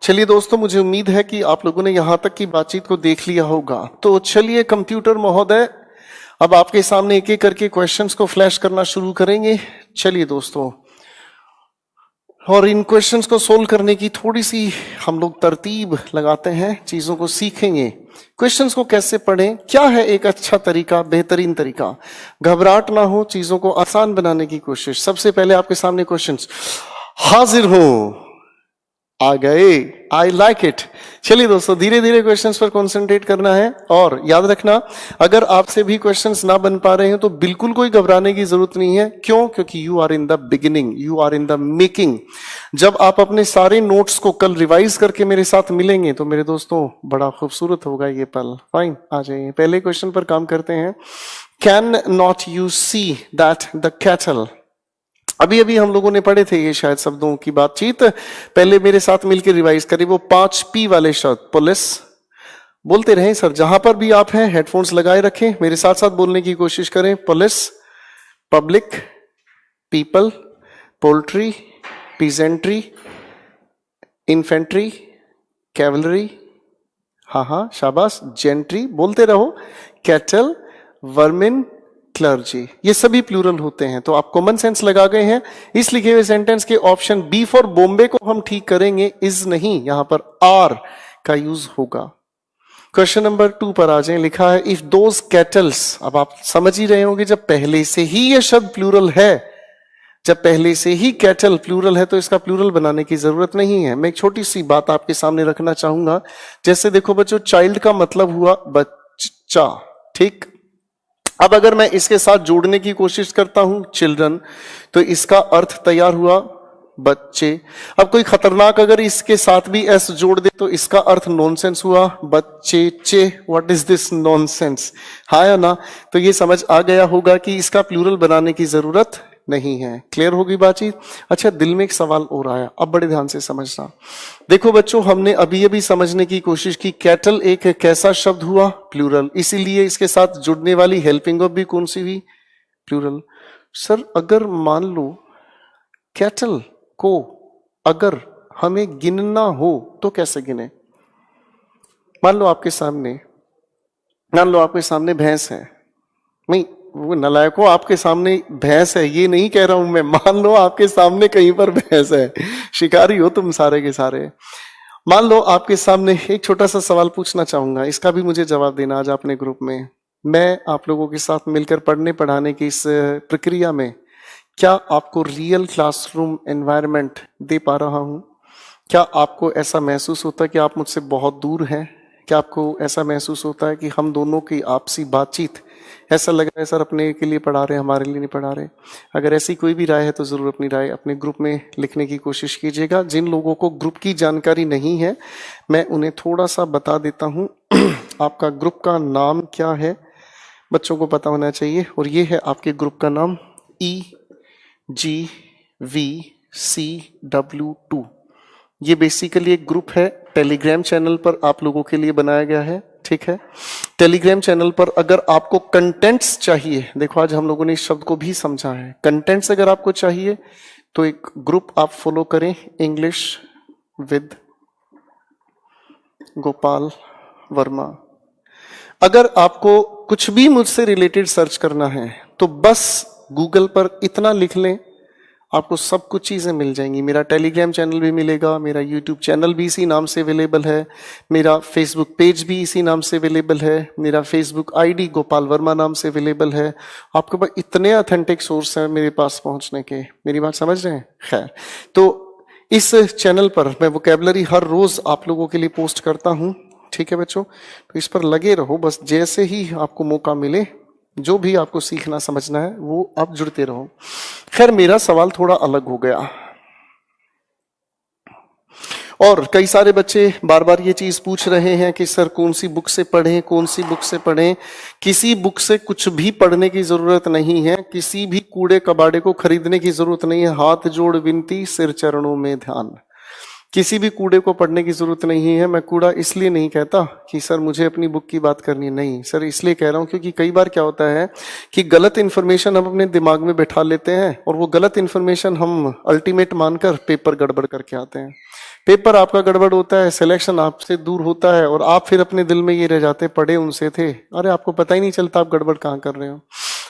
S1: चलिए दोस्तों, मुझे उम्मीद है कि आप लोगों ने यहां तक की बातचीत को देख लिया होगा। तो चलिए कंप्यूटर महोदय, अब आपके सामने एक एक करके क्वेश्चंस को फ्लैश करना शुरू करेंगे। चलिए दोस्तों, और इन क्वेश्चंस को सोल्व करने की थोड़ी सी हम लोग तरतीब लगाते हैं, चीजों को सीखेंगे। क्वेश्चंस को कैसे पढ़ें, क्या है एक अच्छा तरीका, बेहतरीन तरीका, घबराहट ना हो, चीजों को आसान बनाने की कोशिश। सबसे पहले आपके सामने क्वेश्चंस हाजिर हो। आ गए। I like it. चलिए दोस्तों, धीरे धीरे क्वेश्चंस पर कंसंट्रेट करना है और याद रखना, अगर आपसे भी क्वेश्चंस ना बन पा रहे हैं तो बिल्कुल कोई घबराने की जरूरत नहीं है। क्यों? क्योंकि you are in the beginning, you are in the making. जब आप अपने सारे नोट्स को कल रिवाइज करके मेरे साथ मिलेंगे तो मेरे दोस्तों बड़ा खूबसूरत होगा ये पल। फाइन, आ जाइए, पहले क्वेश्चन पर काम करते हैं। Can not you see that the cattle, अभी अभी हम लोगों ने पढ़े थे ये शायद शब्दों की बातचीत, पहले मेरे साथ मिलकर रिवाइज करें वो 5P वाले शब्द। पुलिस, बोलते रहें सर, जहां पर भी आप हैं हेडफोन्स लगाए रखें, मेरे साथ साथ बोलने की कोशिश करें। Police, public, people, poultry, peasantry, infantry, cavalry, हाँ शाबाश, जेंट्री, बोलते रहो, कैटल, वर्मिन, क्लर्जी, ये सभी प्लूरल होते हैं। तो आप कॉमन सेंस लगा गए हैं। इस लिखे हुए सेंटेंस के ऑप्शन बी फॉर बॉम्बे को हम ठीक करेंगे, इज नहीं, यहां पर आर का यूज होगा। क्वेश्चन नंबर 2 पर आ जाए। लिखा है इफ दोज कैटल्स, अब आप समझ ही रहे होंगे जब पहले से ही ये शब्द प्लूरल है, जब पहले से ही कैटल प्लूरल है तो इसका प्लूरल बनाने की जरूरत नहीं है। मैं एक छोटी सी बात आपके सामने रखना चाहूंगा। जैसे देखो बच्चों, चाइल्ड का मतलब हुआ बच्चा, ठीक। अब अगर मैं इसके साथ जोड़ने की कोशिश करता हूं चिल्ड्रन, तो इसका अर्थ तैयार हुआ बच्चे। अब कोई खतरनाक अगर इसके साथ भी एस जोड़ दे तो इसका अर्थ नॉनसेंस हुआ बच्चे चे। व्हाट इज दिस नॉनसेंस, हाँ या ना? तो ये समझ आ गया होगा कि इसका प्लूरल बनाने की जरूरत नहीं है। क्लियर होगी बातचीत? अच्छा, दिल में एक सवाल और आया, अब बड़े ध्यान से समझना। देखो बच्चों, हमने अभी अभी समझने की कोशिश की कैटल एक कैसा शब्द हुआ, प्लूरल, इसीलिए इसके साथ जुड़ने वाली हेल्पिंग वर्ब भी कौन सी हुई, प्लूरल। सर अगर मान लो कैटल को अगर हमें गिनना हो तो कैसे गिने? मान लो आपके सामने भैंस है, नहीं वो नलायको, आपके सामने भैंस है, ये नहीं कह रहा हूं मैं, मान लो आपके सामने कहीं पर भैंस है, शिकारी हो तुम सारे के सारे। मान लो आपके सामने, एक छोटा सा सवाल पूछना चाहूंगा, इसका भी मुझे जवाब देना आज अपने ग्रुप में। मैं आप लोगों के साथ मिलकर पढ़ने पढ़ाने की इस प्रक्रिया में क्या आपको रियल क्लासरूम एनवायरनमेंट दे पा रहा हूं? क्या आपको ऐसा महसूस होता है कि आप मुझसे बहुत दूर हैं? क्या आपको ऐसा महसूस होता है कि हम दोनों की आपसी बातचीत, ऐसा लग रहा है सर अपने के लिए पढ़ा रहे, हमारे लिए नहीं पढ़ा रहे? अगर ऐसी कोई भी राय है तो जरूर अपनी राय अपने ग्रुप में लिखने की कोशिश कीजिएगा। जिन लोगों को ग्रुप की जानकारी नहीं है मैं उन्हें थोड़ा सा बता देता हूँ। आपका ग्रुप का नाम क्या है, बच्चों को पता होना चाहिए, और ये है आपके ग्रुप का नाम EGVCW2। ये बेसिकली एक ग्रुप है, टेलीग्राम चैनल पर आप लोगों के लिए बनाया गया है, ठीक है। टेलीग्राम चैनल पर अगर आपको कंटेंट्स चाहिए, देखो आज हम लोगों ने इस शब्द को भी समझा है, कंटेंट्स अगर आपको चाहिए तो एक ग्रुप आप फॉलो करें, इंग्लिश विद गोपाल वर्मा। अगर आपको कुछ भी मुझसे रिलेटेड सर्च करना है तो बस गूगल पर इतना लिख लें, आपको सब कुछ चीजें मिल जाएंगी। मेरा टेलीग्राम चैनल भी मिलेगा, मेरा यूट्यूब चैनल भी इसी नाम से अवेलेबल है, मेरा फेसबुक पेज भी इसी नाम से अवेलेबल है, मेरा फेसबुक आईडी गोपाल वर्मा नाम से अवेलेबल है। आपके पास इतने ऑथेंटिक सोर्स हैं मेरे पास पहुंचने के, मेरी बात समझ रहे हैं? खैर, तो इस चैनल पर मैं वोकैबुलरी हर रोज आप लोगों के लिए पोस्ट करता हूं, ठीक है बच्चों? तो इस पर लगे रहो, बस जैसे ही आपको मौका मिले, जो भी आपको सीखना समझना है वो आप जुड़ते रहो। खैर, मेरा सवाल थोड़ा अलग हो गया, और कई सारे बच्चे बार बार ये चीज पूछ रहे हैं कि सर कौन सी बुक से पढ़ें, कौन सी बुक से पढ़ें। किसी बुक से कुछ भी पढ़ने की जरूरत नहीं है, किसी भी कूड़े कबाड़े को खरीदने की जरूरत नहीं है। हाथ जोड़ विनती, सिर चरणों में ध्यान। किसी भी कूड़े को पढ़ने की जरूरत नहीं है। मैं कूड़ा इसलिए नहीं कहता कि सर मुझे अपनी बुक की बात करनी है, नहीं सर, इसलिए कह रहा हूं क्योंकि कई बार क्या होता है कि गलत इन्फॉर्मेशन हम अपने दिमाग में बैठा लेते हैं और वो गलत इन्फॉर्मेशन हम अल्टीमेट मानकर पेपर गड़बड़ करके आते हैं। पेपर आपका गड़बड़ होता है, सिलेक्शन आपसे दूर होता है और आप फिर अपने दिल में ये रह जाते, पढ़े उनसे थे, अरे आपको पता ही नहीं चलता आप गड़बड़ कहाँ कर रहे हो।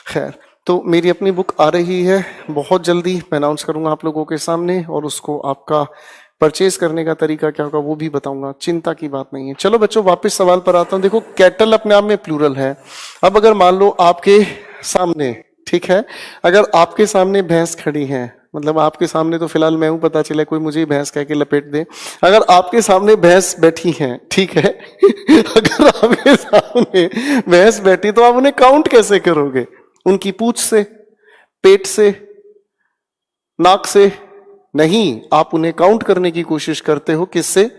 S1: खैर, तो मेरी अपनी बुक आ रही है बहुत जल्दी, मैं अनाउंस करूंगा आप लोगों के सामने, और उसको आपका परचेज करने का तरीका क्या होगा वो भी बताऊंगा, चिंता की बात नहीं है। चलो बच्चों, वापस सवाल पर आता हूं। देखो, कैटल अपने आप में प्लूरल है। अब अगर मान लो आपके सामने, ठीक है, अगर आपके सामने भैंस खड़ी है मतलब आपके सामने तो फिलहाल मैं हूं, पता चला कोई मुझे ही भैंस कह के लपेट दे। अगर आपके सामने भैंस बैठी है, ठीक है अगर आपके सामने भैंस बैठी तो आप उन्हें काउंट कैसे करोगे? उनकी पूंछ से, पेट से, नाक से? नहीं, आप उन्हें काउंट करने की कोशिश करते हो किससे?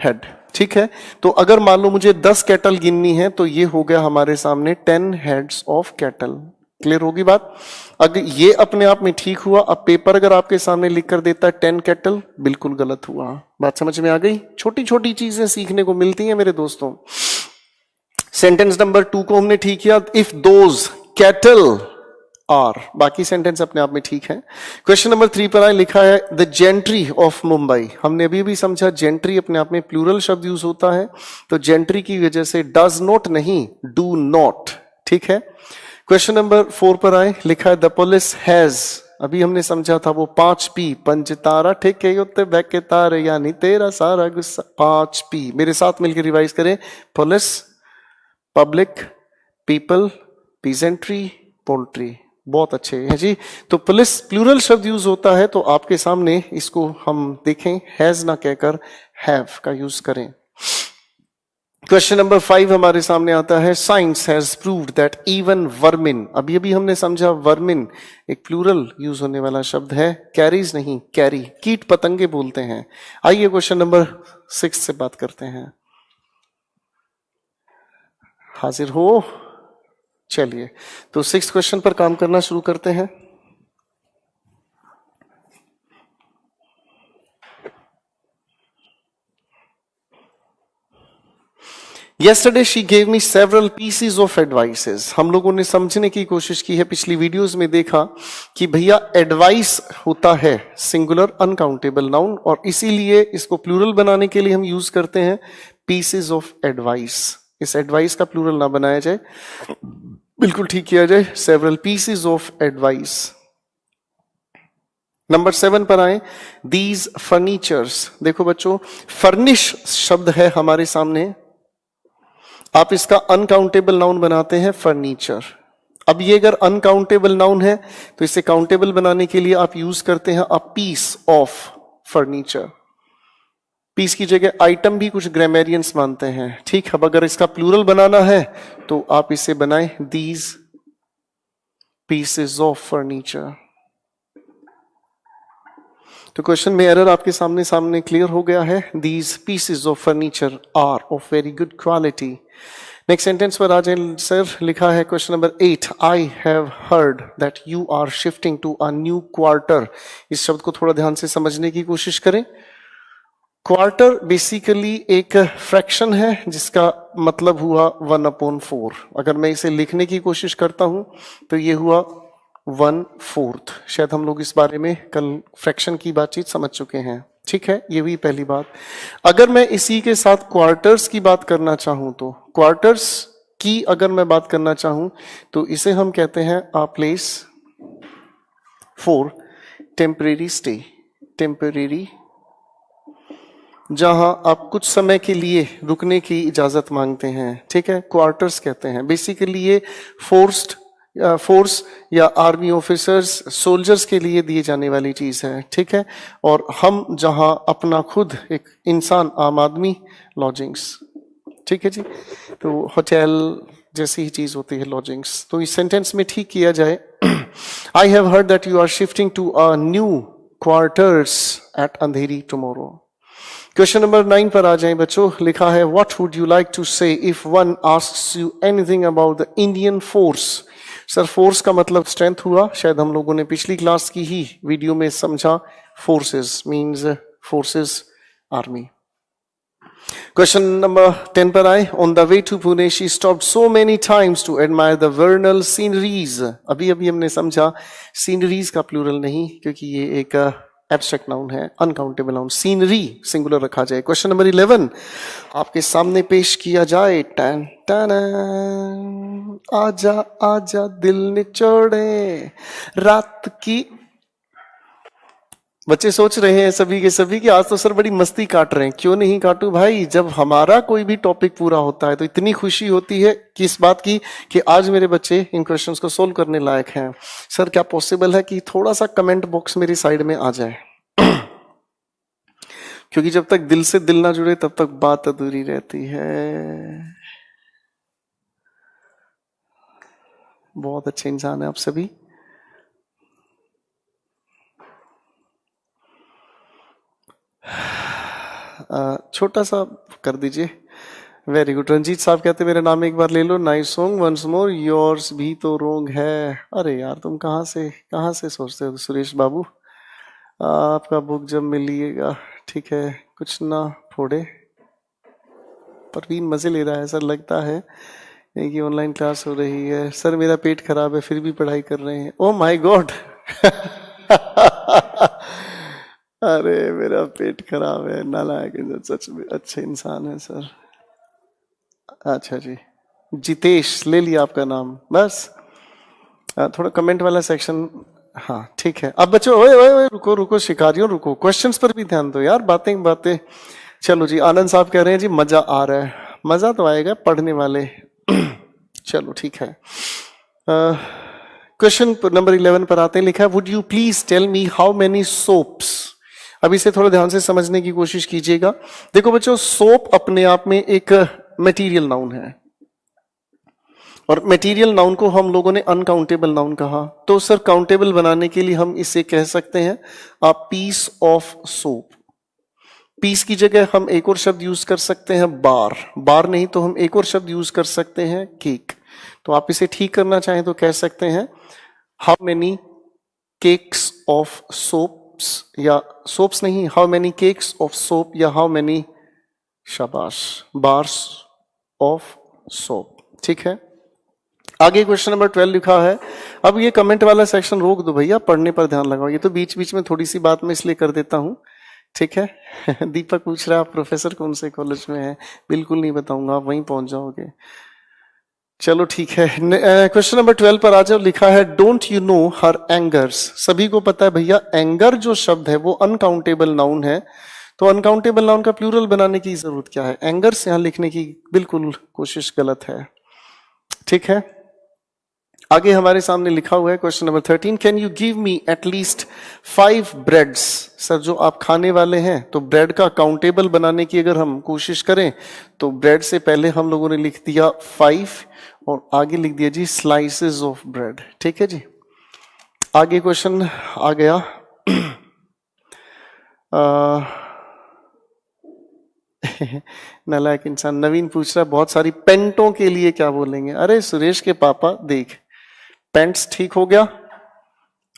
S1: हेड। ठीक है, तो अगर मान लो मुझे 10 कैटल गिननी है तो ये हो गया हमारे सामने 10 हेड्स ऑफ कैटल। क्लियर होगी बात? अगर ये अपने आप में ठीक हुआ, अब पेपर अगर आपके सामने लिख कर देता है 10 कैटल, बिल्कुल गलत हुआ। बात समझ में आ गई? छोटी छोटी चीजें सीखने को मिलती हैं मेरे दोस्तों। सेंटेंस नंबर 2 को हमने ठीक किया, इफ दोज कैटल आर, बाकी सेंटेंस अपने आप में ठीक है। क्वेश्चन नंबर 3 पर आए, लिखा है द जेंट्री ऑफ मुंबई। हमने अभी भी समझा जेंट्री अपने आप में प्लूरल शब्द यूज होता है, तो जेंट्री की वजह से डज नॉट नहीं, डू नॉट। ठीक है। क्वेश्चन नंबर 4 पर आए, लिखा है द पुलिस हैज, अभी हमने समझा था वो 5P, पंच तारा ठेके उत्ते बैक के तारे, यानी तेरा सारा गुस्सा। 5P मेरे साथ मिलकर रिवाइज करें, police, public, people, peasantry, poultry. बहुत अच्छे हैं जी। तो पुलिस प्लूरल शब्द यूज होता है, तो आपके सामने इसको हम देखें, हैज ना कहकर हैव का यूज करें। क्वेश्चन नंबर 5 हमारे सामने आता है, science has proved that even vermin. अभी अभी हमने समझा वर्मिन एक प्लूरल यूज होने वाला शब्द है, कैरीज नहीं, कैरी, कीट पतंगे बोलते हैं। आइए क्वेश्चन नंबर 6 से बात करते हैं। हाजिर हो? चलिए, तो 6 क्वेश्चन पर काम करना शुरू करते हैं। Yesterday she gave me several pieces of advices। हम लोगों ने समझने की कोशिश की है, पिछली वीडियोस में देखा कि भैया एडवाइस होता है सिंगुलर अनकाउंटेबल नाउन, और इसीलिए इसको प्लूरल बनाने के लिए हम यूज करते हैं पीसेस ऑफ एडवाइस। इस एडवाइस का प्लूरल ना बनाया जाए, बिल्कुल ठीक किया जाए, several pieces of advice. Number 7 पर आए, दीज फर्नीचर्स। देखो बच्चों, फर्निश शब्द है हमारे सामने, आप इसका अनकाउंटेबल नाउन बनाते हैं फर्नीचर। अब ये अगर अनकाउंटेबल नाउन है तो इसे काउंटेबल बनाने के लिए आप यूज करते हैं a piece of furniture. Piece की जगह आइटम भी कुछ ग्रामेरियंस मानते हैं। ठीक, अब अगर इसका प्लूरल बनाना है तो आप इसे बनाएं दीज पीसेस ऑफ फर्नीचर। तो क्वेश्चन में एरर आपके सामने क्लियर हो गया है। These pieces of furniture are of very good quality. Next sentence पर आ जाए सर, लिखा है question number 8, I have heard that you are shifting to a new quarter. इस शब्द को थोड़ा ध्यान से समझने की कोशिश करें। क्वार्टर बेसिकली एक फ्रैक्शन है जिसका मतलब हुआ 1/4। अगर मैं इसे लिखने की कोशिश करता हूं तो ये हुआ 1/4। शायद हम लोग इस बारे में कल फ्रैक्शन की बातचीत समझ चुके हैं। ठीक है, ये हुई पहली बात। अगर मैं इसी के साथ क्वार्टर्स की बात करना चाहूं, तो क्वार्टर्स की अगर मैं बात करना चाहूं तो इसे हम कहते हैं a place for temporary stay. Temporary, जहां आप कुछ समय के लिए रुकने की इजाजत मांगते हैं। ठीक है, क्वार्टर्स कहते हैं। बेसिकली ये फोर्स या आर्मी ऑफिसर्स, सोल्जर्स के लिए दिए जाने वाली चीज है। ठीक है, और हम जहां अपना खुद एक इंसान, आम आदमी, लॉजिंग्स। ठीक है जी, तो होटल जैसी ही चीज होती है लॉजिंग्स। तो इस सेंटेंस में ठीक किया जाए, I have heard that you are shifting to a new quarters at Andheri tomorrow. Question number 9 पर आ जाएं बच्चों, लिखा है what would you like to say if one asks you anything about the Indian force. Sir, force का मतलब स्ट्रेंथ हुआ, शायद हम लोगों ने पिछली क्लास की ही वीडियो में समझा। Forces means forces, army. Question number 10 पर आए, on the way to Pune she stopped so many times to admire the vernal sceneries. अभी अभी हमने समझा सीनरीज का प्लूरल नहीं, क्योंकि ये एक एब्स्ट्रैक्ट नाउन है, अनकाउंटेबल नाउन। सीनरी सिंगुलर रखा जाए। क्वेश्चन नंबर 11 आपके सामने पेश किया जाए, टन टन, आजा आजा दिल निचोड़े रात की बच्चे सोच रहे हैं सभी के सभी कि आज तो सर बड़ी मस्ती काट रहे हैं। क्यों नहीं काटूं भाई, जब हमारा कोई भी टॉपिक पूरा होता है तो इतनी खुशी होती है कि इस बात की कि आज मेरे बच्चे इन क्वेश्चंस को सोल्व करने लायक हैं। सर क्या पॉसिबल है कि थोड़ा सा कमेंट बॉक्स मेरी साइड में आ जाए? क्योंकि जब तक दिल से दिल ना जुड़े तब तक बात अधूरी रहती है। बहुत अच्छे इंसान है आप सभी। छोटा सा कर दीजिए। Very good. रंजीत साहब कहते मेरा नाम एक बार ले लो। Nice song once more yours भी तो रोंग है। अरे यार तुम कहाँ से सोचते हो सुरेश बाबू। आपका बुक जब मिलिएगा ठीक है, कुछ ना फोड़े। परवीन मजे ले रहा है सर, लगता है कि ऑनलाइन क्लास हो रही है। सर मेरा पेट खराब है फिर भी पढ़ाई कर रहे हैं। Oh my God. अरे मेरा पेट खराब है, नालायक सच में अच्छे इंसान है सर। अच्छा जी, जितेश ले लिया आपका नाम बस। थोड़ा कमेंट वाला सेक्शन, हाँ ठीक है। अब बच्चों ओए ओए ओए रुको शिकारियों रुको, क्वेश्चंस पर भी ध्यान दो यार, बातें। चलो जी, आनंद साहब कह रहे हैं जी मजा आ रहा है। मजा तो आएगा पढ़ने वाले। चलो ठीक है। क्वेश्चन नंबर 11 पर आते हैं। लिखा है would you please tell me how many soaps. अब इसे थोड़ा ध्यान से समझने की कोशिश कीजिएगा। देखो बच्चों, सोप अपने आप में एक मटेरियल नाउन है और मटेरियल नाउन को हम लोगों ने अनकाउंटेबल नाउन कहा। तो सर काउंटेबल बनाने के लिए हम इसे कह सकते हैं a piece of soap. Piece की जगह हम एक और शब्द यूज कर सकते हैं बार नहीं तो हम एक और शब्द यूज कर सकते हैं केक। तो आप इसे ठीक करना चाहें तो कह सकते हैं how many cakes of soaps, या सोप्स नहीं, how many cakes of soap, या हाउ मेनी शाबाश बार्स ऑफ सोप। ठीक है, आगे क्वेश्चन नंबर 12 लिखा है। अब ये कमेंट वाला सेक्शन रोक दो भैया, पढ़ने पर ध्यान लगाओ। ये तो बीच बीच में थोड़ी सी बात मैं इसलिए कर देता हूं, ठीक है। दीपक पूछ रहा है आप प्रोफेसर कौन से कॉलेज में है। बिल्कुल नहीं बताऊंगा, आप वहीं पहुंच जाओगे। चलो ठीक है, क्वेश्चन नंबर 12 पर आ जाओ। लिखा है don't you know her angers. सभी को पता है भैया एंगर जो शब्द है वो अनकाउंटेबल नाउन है, तो अनकाउंटेबल नाउन का प्लूरल बनाने की जरूरत क्या है। एंगर्स यहां लिखने की बिल्कुल कोशिश गलत है। ठीक है, आगे हमारे सामने लिखा हुआ है question number 13, can you give me at least 5 breads. Sir जो आप खाने वाले हैं, तो ब्रेड का काउंटेबल बनाने की अगर हम कोशिश करें तो ब्रेड से पहले हम लोगों ने लिख दिया 5 और आगे लिख दिया जी स्लाइसेस ऑफ ब्रेड। ठीक है जी, आगे क्वेश्चन आ गया। नालायक इंसान नवीन पूछ रहा है बहुत सारी पेंटों के लिए क्या बोलेंगे। अरे सुरेश के पापा देख, पेंट्स ठीक हो गया,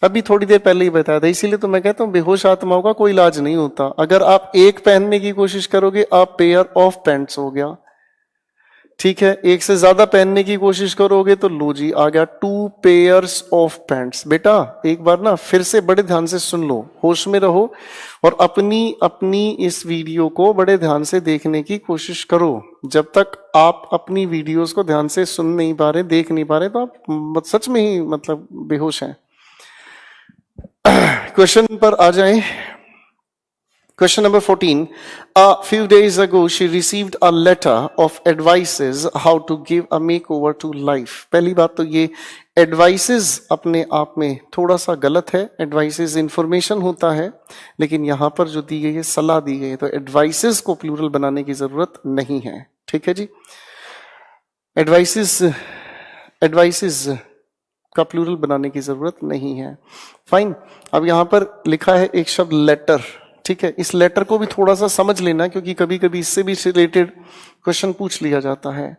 S1: अभी थोड़ी देर पहले ही बताया था। इसीलिए तो मैं कहता हूं बेहोश आत्माओं का कोई इलाज नहीं होता। अगर आप एक पहनने की कोशिश करोगे आप पेयर ऑफ पैंट्स हो गया। ठीक है, एक से ज्यादा पहनने की कोशिश करोगे तो लो जी आ गया 2 पेयर्स ऑफ पैंट्स। बेटा एक बार ना फिर से बड़े ध्यान से सुन लो, होश में रहो और अपनी इस वीडियो को बड़े ध्यान से देखने की कोशिश करो। जब तक आप अपनी वीडियोस को ध्यान से सुन नहीं पा रहे, देख नहीं पा रहे, तो आप सच में ही मतलब बेहोश हैं। क्वेश्चन पर आ जाएं। Question number 14. A few days ago, she received a letter of advices how to give a makeover to life. पहली बात तो ये advices अपने आप में थोड़ा सा गलत है। advices information होता है, लेकिन यहाँ पर जो दी गई है सलाह दी गई है, तो advices को प्लूरल बनाने की जरूरत नहीं है। ठीक है जी, advices का प्लूरल बनाने की जरूरत नहीं है। फाइन, अब यहाँ पर लिखा है एक शब्द लेटर। ठीक है, इस लेटर को भी थोड़ा सा समझ लेना, क्योंकि कभी कभी इससे भी रिलेटेड क्वेश्चन पूछ लिया जाता है।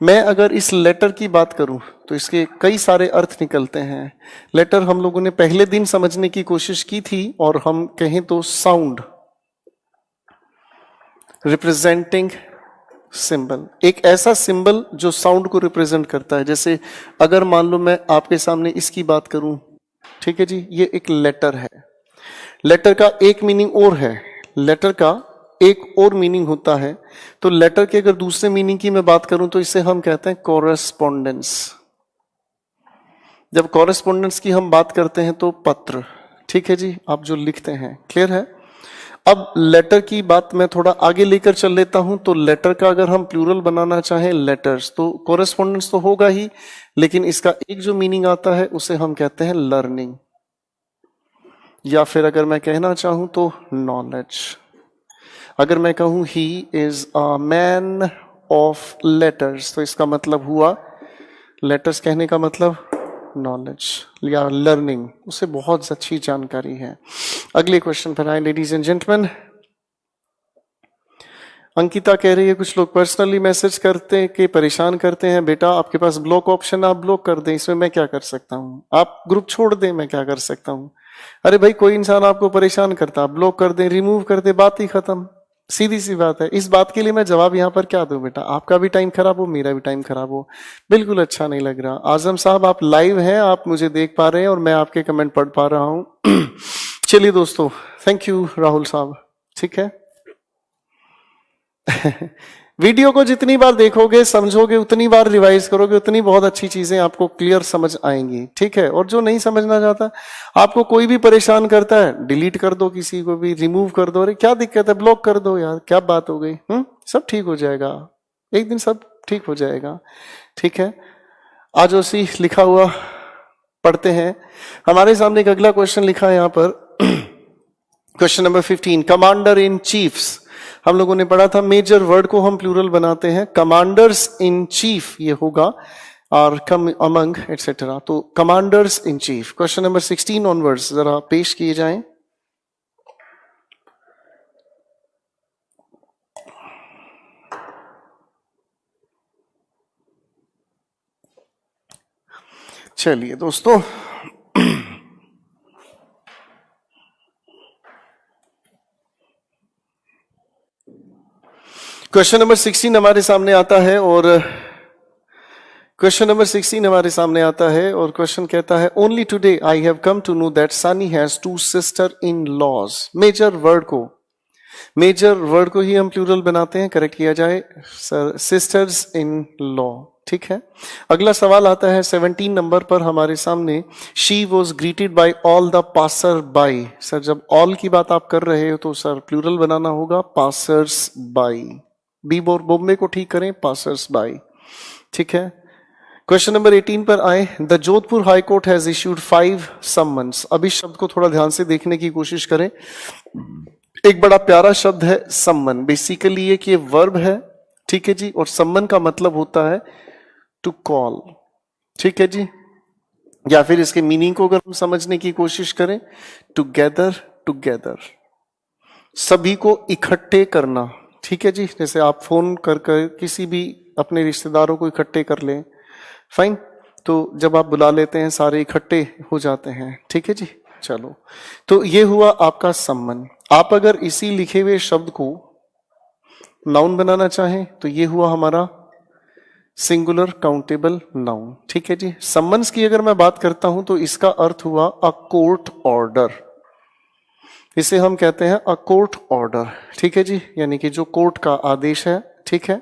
S1: मैं अगर इस लेटर की बात करूं तो इसके कई सारे अर्थ निकलते हैं। लेटर हम लोगों ने पहले दिन समझने की कोशिश की थी, और हम कहें तो साउंड रिप्रेजेंटिंग सिंबल, एक ऐसा सिंबल जो साउंड को रिप्रेजेंट करता है। जैसे अगर मान लो मैं आपके सामने इसकी बात करूं, ठीक है जी, ये एक लेटर है। लेटर का एक मीनिंग और है, लेटर का एक और मीनिंग होता है। तो लेटर के अगर दूसरे मीनिंग की मैं बात करूं तो इसे हम कहते हैं कॉरेस्पॉन्डेंस। जब कॉरेस्पॉन्डेंस की हम बात करते हैं तो पत्र। ठीक है जी, आप जो लिखते हैं। क्लियर है? अब लेटर की बात मैं थोड़ा आगे लेकर चल लेता हूं। तो लेटर का अगर हम प्लूरल बनाना चाहें लेटर्स, तो कोरेस्पोंडेंस तो होगा ही, लेकिन इसका एक जो मीनिंग आता है उसे हम कहते हैं लर्निंग, या फिर अगर मैं कहना चाहूं तो नॉलेज। अगर मैं कहूं he is a man of letters, तो इसका मतलब हुआ, लेटर्स कहने का मतलब नॉलेज या लर्निंग, उसे बहुत अच्छी जानकारी है। अगले क्वेश्चन पर आए लेडीज एंड जेंटलमैन। अंकिता कह रही है कुछ लोग पर्सनली मैसेज करते के परेशान करते हैं, बेटा आपके पास ब्लॉक ऑप्शन, आप ब्लॉक कर दें, इसमें मैं क्या कर सकता हूं? आप ग्रुप छोड़ दें, मैं क्या कर सकता हूं? अरे भाई, कोई इंसान आपको परेशान करता, आप ब्लॉक कर दें, रिमूव कर दें, बात ही खत्म। सीधी सी बात है। इस बात के लिए मैं जवाब यहां पर क्या दूं बेटा? आपका भी टाइम खराब हो, मेरा भी टाइम खराब हो, बिल्कुल अच्छा नहीं लग रहा। आजम साहब आप लाइव हैं, आप मुझे देख पा रहे हैं और मैं आपके कमेंट पढ़ पा रहा हूं। चलिए दोस्तों, थैंक यू राहुल साहब। ठीक है। वीडियो को जितनी बार देखोगे, समझोगे, उतनी बार रिवाइज करोगे, उतनी बहुत अच्छी चीजें आपको क्लियर समझ आएंगी। ठीक है। और जो नहीं समझना चाहता, आपको कोई भी परेशान करता है, डिलीट कर दो, किसी को भी रिमूव कर दो। अरे क्या दिक्कत है, ब्लॉक कर दो यार, क्या बात हो गई? सब ठीक हो जाएगा, एक दिन सब ठीक हो जाएगा। ठीक है। आज उसी लिखा हुआ पढ़ते हैं। हमारे सामने एक अगला क्वेश्चन लिखा है यहां पर, question number 15, commander in chiefs. हम लोगों ने पढ़ा था मेजर वर्ड को हम प्लूरल बनाते हैं, कमांडर्स इन चीफ ये होगा, और कम अमंग एटसेट्रा। तो commanders in chief. Question number 16 onwards जरा पेश किए जाएं। चलिए दोस्तों, क्वेश्चन नंबर 16 हमारे सामने आता है, और क्वेश्चन नंबर 16 हमारे सामने आता है और क्वेश्चन कहता है, only today I have come to know that Sunny has 2 sister in laws. Major word को ही हम प्लूरल बनाते हैं, करेक्ट किया जाए सर, सिस्टर्स इन लॉ। ठीक है। अगला सवाल आता है 17 नंबर पर हमारे सामने, she was greeted by all the passer by. Sir जब ऑल की बात आप कर रहे हो तो सर प्लूरल बनाना होगा पासर्स बाई। बी बॉम्बे को ठीक करें, पासर्स बाई। ठीक है। क्वेश्चन नंबर 18 पर आए, the Jodhpur high court has issued 5 summons. अब इस शब्द को थोड़ा ध्यान से देखने की कोशिश करें। एक बड़ा प्यारा शब्द है सम्मन। बेसिकली ये कि वर्ब है, ठीक है जी, और सम्मन का मतलब होता है टू कॉल। ठीक है जी। या फिर इसके मीनिंग को अगर हम समझने की कोशिश करें, टुगेदर, सभी को इकट्ठे करना। ठीक है जी। जैसे आप फोन कर किसी भी अपने रिश्तेदारों को इकट्ठे कर लें, फाइन, तो जब आप बुला लेते हैं सारे इकट्ठे हो जाते हैं। ठीक है जी। चलो, तो ये हुआ आपका सम्मन। आप अगर इसी लिखे हुए शब्द को नाउन बनाना चाहें तो ये हुआ हमारा सिंगुलर काउंटेबल नाउन। ठीक है जी। सम्मन्स की अगर मैं बात करता हूं तो इसका अर्थ हुआ अ कोर्ट ऑर्डर। इसे हम कहते हैं अ कोर्ट ऑर्डर। ठीक है जी, यानी कि जो कोर्ट का आदेश है। ठीक है।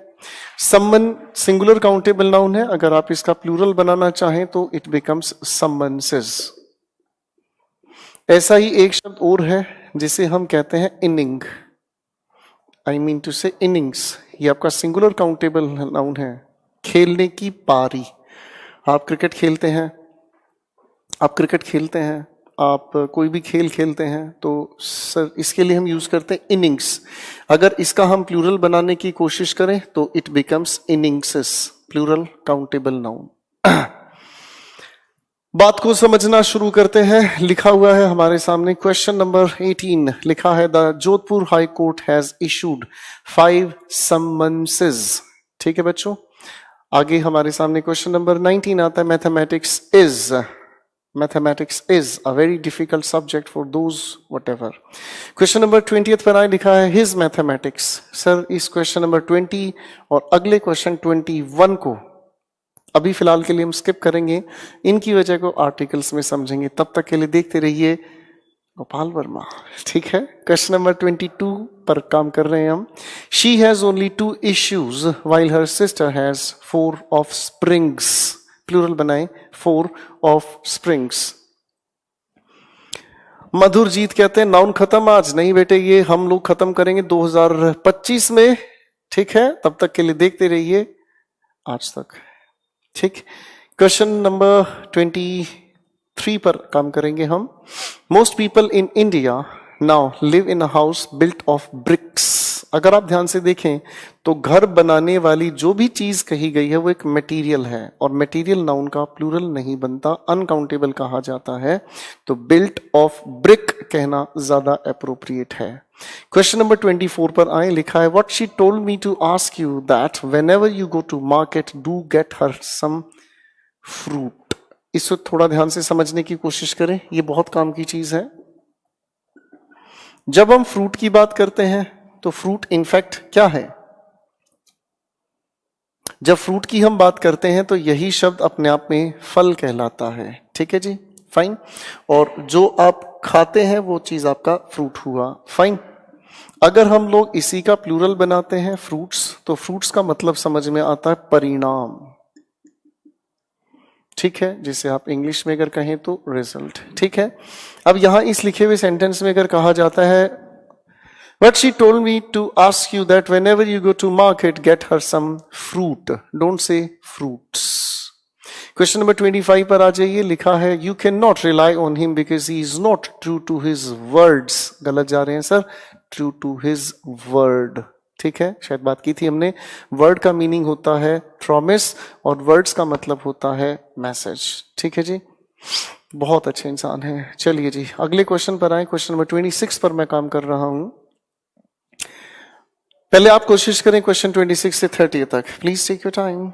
S1: सम्मन सिंगुलर काउंटेबल नाउन है। अगर आप इसका प्लूरल बनाना चाहें तो इट बिकम्स सम्मन्सेस। ऐसा ही एक शब्द और है जिसे हम कहते हैं इनिंग। आई मीन टू से इनिंग्स। ये आपका सिंगुलर काउंटेबल नाउन है। खेलने की पारी। आप क्रिकेट खेलते हैं, आप कोई भी खेल खेलते हैं, तो सर इसके लिए हम यूज करते हैं इनिंग्स। अगर इसका हम प्लूरल बनाने की कोशिश करें तो it becomes inningses, plural countable noun. बात को समझना शुरू करते हैं। लिखा हुआ है हमारे सामने क्वेश्चन नंबर 18, लिखा है the Jodhpur high court has issued 5 सम्मन्सेस। ठीक है बच्चों। आगे हमारे सामने क्वेश्चन नंबर 19 आता है, mathematics is a very difficult subject for those whatever. Question number 20 पर आए, लिखा है हिज मैथमेटिक्स। सर इस क्वेश्चन नंबर 20 और अगले क्वेश्चन 21 को अभी फिलहाल के लिए हम स्किप करेंगे, इनकी वजह को आर्टिकल्स में समझेंगे। तब तक के लिए देखते रहिए गोपाल वर्मा। ठीक है। क्वेश्चन नंबर 22 पर काम कर रहे हैं हम। She has only 2 issues while her sister has 4 of springs. Plural बनाए 4 ऑफ स्प्रिंग्स। मधुर जीत कहते हैं नाउन खत्म आज नहीं बेटे, ये हम लोग खत्म करेंगे 2025 में, ठीक है? तब तक के लिए देखते रहिए आज तक, ठीक। क्वेश्चन नंबर 23 पर काम करेंगे हम। Most people in India now live in a house built of BRICS. अगर आप ध्यान से देखें तो घर बनाने वाली जो भी चीज कही गई है वो एक मटेरियल है, और मटेरियल नाउन का प्लूरल नहीं बनता, अनकाउंटेबल कहा जाता है, तो बिल्ट ऑफ ब्रिक कहना ज्यादा अप्रोप्रिएट है। क्वेश्चन नंबर 24 पर आए, लिखा है what she told me to ask you that whenever you go to market do get her some fruit. इसको थोड़ा ध्यान से समझने की कोशिश करें, ये बहुत काम की चीज है। जब हम फ्रूट की बात करते हैं तो फ्रूट इनफैक्ट क्या है? जब फ्रूट की हम बात करते हैं तो यही शब्द अपने आप में फल कहलाता है, ठीक है जी, फाइन। और जो आप खाते हैं वो चीज आपका फ्रूट हुआ, फाइन। अगर हम लोग इसी का प्लूरल बनाते हैं फ्रूट्स, तो फ्रूट्स का मतलब समझ में आता है परिणाम, ठीक है, जिसे आप इंग्लिश में अगर कहें तो रिजल्ट, ठीक है। अब यहां इस लिखे हुए सेंटेंस में अगर कहा जाता है But she told me to ask you that whenever you go to market, get her some fruit. Don't say fruits. Question number 25 पर आ जाइए, लिखा है You cannot rely on him because he is not true to his words. गलत जा रहे हैं sir, true to his word. ठीक है, शायद बात की थी हमने। वर्ड का मीनिंग होता है प्रॉमिस और वर्ड्स का मतलब होता है मैसेज, ठीक है जी। बहुत अच्छे इंसान हैं। चलिए जी अगले क्वेश्चन पर आए। क्वेश्चन नंबर 26 पर मैं काम कर रहा हूं। पहले आप कोशिश करें क्वेश्चन 26 से 30 तक, please take your time.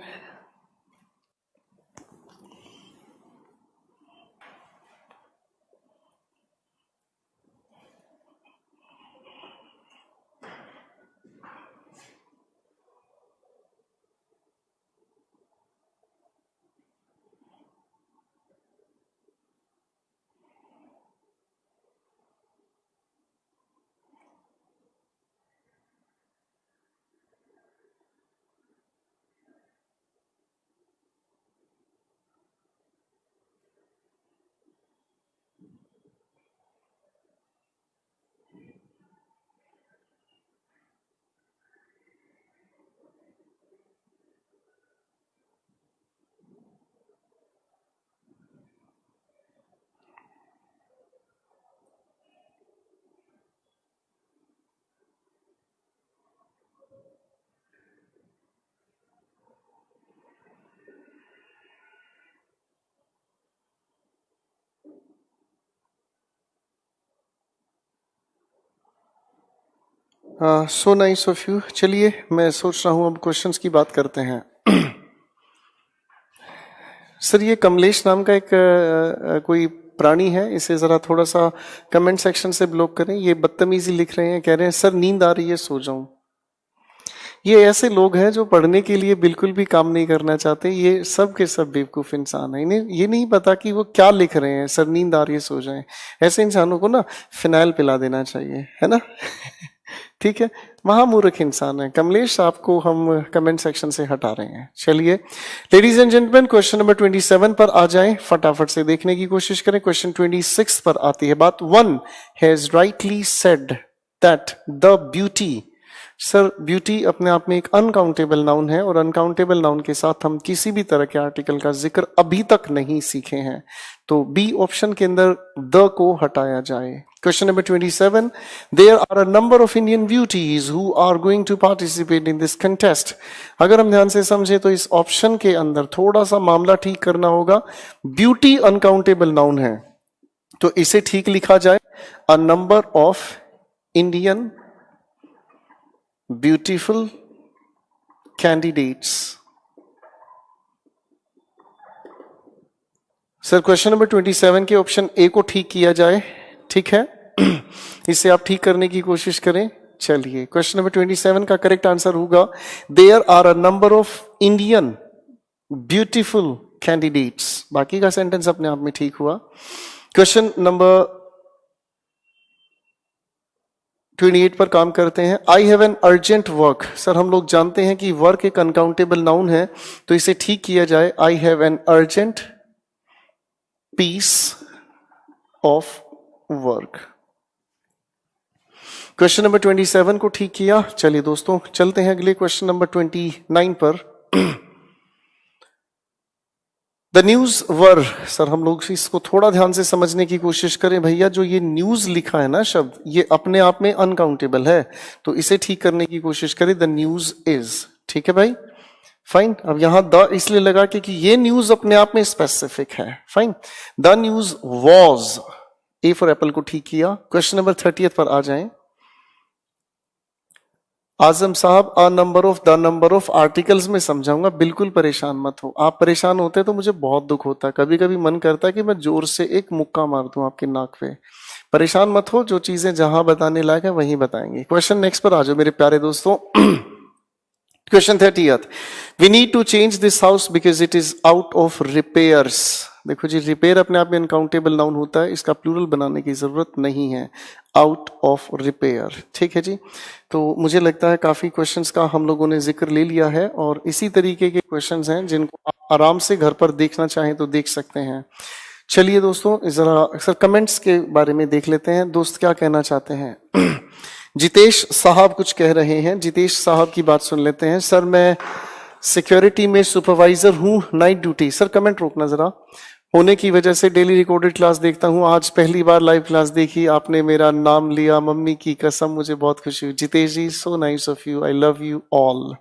S1: So nice of you. चलिए मैं सोच रहा हूं अब क्वेश्चंस की बात करते हैं। सर ये कमलेश नाम का एक कोई प्राणी है, इसे जरा थोड़ा सा कमेंट सेक्शन से ब्लॉक करें। ये बदतमीजी लिख रहे हैं, कह रहे हैं सर नींद आ रही है सो जाऊं। ये ऐसे लोग हैं जो पढ़ने के लिए बिल्कुल भी काम नहीं करना चाहते। ये सब के सब बेवकूफ इंसान है, इन्हें ये नहीं पता कि वो क्या लिख रहे हैं। सर नींद आ रही है सो जाएं, ऐसे इंसानों को ना फिनाइल पिला देना चाहिए, है ना। ठीक है, महामूर्ख इंसान है कमलेश, आपको हम कमेंट सेक्शन से हटा रहे हैं। चलिए ladies and gentleman question number 27 पर आ जाएं, फटाफट से देखने की कोशिश करें। क्वेश्चन 26 पर आती है बात। One has rightly said that the beauty. Sir beauty अपने आप में एक अनकाउंटेबल नाउन है, और अनकाउंटेबल नाउन के साथ हम किसी भी तरह के आर्टिकल का जिक्र अभी तक नहीं सीखे हैं, तो बी ऑप्शन के अंदर द को हटाया जाए। Question number 27, there are a number of Indian beauties who are going to participate in this contest. अगर हम ध्यान से समझे तो इस ऑप्शन के अंदर थोड़ा सा मामला ठीक करना होगा। ब्यूटी अनकाउंटेबल नाउन है, तो इसे ठीक लिखा जाए अ number of Indian beautiful candidates. Sir question number 27 के ऑप्शन ए को ठीक किया जाए, ठीक है। इसे आप ठीक करने की कोशिश करें। चलिए क्वेश्चन नंबर 27 का करेक्ट आंसर होगा there are a number of Indian beautiful candidates. बाकी का सेंटेंस अपने आप में ठीक हुआ। क्वेश्चन नंबर 28 पर काम करते हैं। आई have an urgent work. Sir हम लोग जानते हैं कि वर्क एक अनकाउंटेबल नाउन है, तो इसे ठीक किया जाए I have an urgent piece of work. Question number 27 को ठीक किया। चलिए दोस्तों चलते हैं अगले क्वेश्चन नंबर 29 पर। द न्यूज वर, सर हम लोग इसको थोड़ा ध्यान से समझने की कोशिश करें भैया। जो ये न्यूज लिखा है ना शब्द, ये अपने आप में अनकाउंटेबल है, तो इसे ठीक करने की कोशिश करें। द न्यूज इज, ठीक है भाई, फाइन। अब यहां द इसलिए लगा कि ये न्यूज अपने आप में स्पेसिफिक है, fine. The news was, A for Apple को ठीक किया। क्वेश्चन नंबर 30 पर आ जाएं। आजम साहब, अ number of, the number of articles में समझाऊंगा, बिल्कुल परेशान मत हो। आप परेशान होते तो मुझे बहुत दुख होता है, कभी कभी मन करता है कि मैं जोर से एक मुक्का मार दूं आपकी नाक पे। परेशान मत हो, जो चीजें जहां बताने लायक है वहीं बताएंगे। क्वेश्चन नेक्स्ट पर आ जाओ मेरे प्यारे दोस्तों। Question 30th, we need to change this house because it is out of repairs. देखो जी, रिपेयर अपने आप में अनकाउंटेबल नाउन होता है, इसका प्लूरल बनाने की जरूरत नहीं है। आउट ऑफ रिपेयर, ठीक है जी। तो मुझे लगता है काफी क्वेश्चंस का हम लोगों ने जिक्र ले लिया है, और इसी तरीके के क्वेश्चंस हैं जिनको आप आराम से घर पर देखना चाहें तो देख सकते हैं। चलिए दोस्तों जरा सर कमेंट्स के बारे में देख लेते हैं, दोस्त क्या कहना चाहते हैं। जितेश साहब कुछ कह रहे हैं, जितेश साहब की बात सुन लेते हैं। सर मैं सिक्योरिटी में सुपरवाइजर हूं, नाइट ड्यूटी। सर कमेंट रोकना जरा, होने की वजह से डेली रिकॉर्डेड क्लास देखता हूं, आज पहली बार लाइव क्लास देखी, आपने मेरा नाम लिया, मम्मी की कसम, मुझे बहुत खुशी हुई। Jitesh ji, so nice of you, I love you all.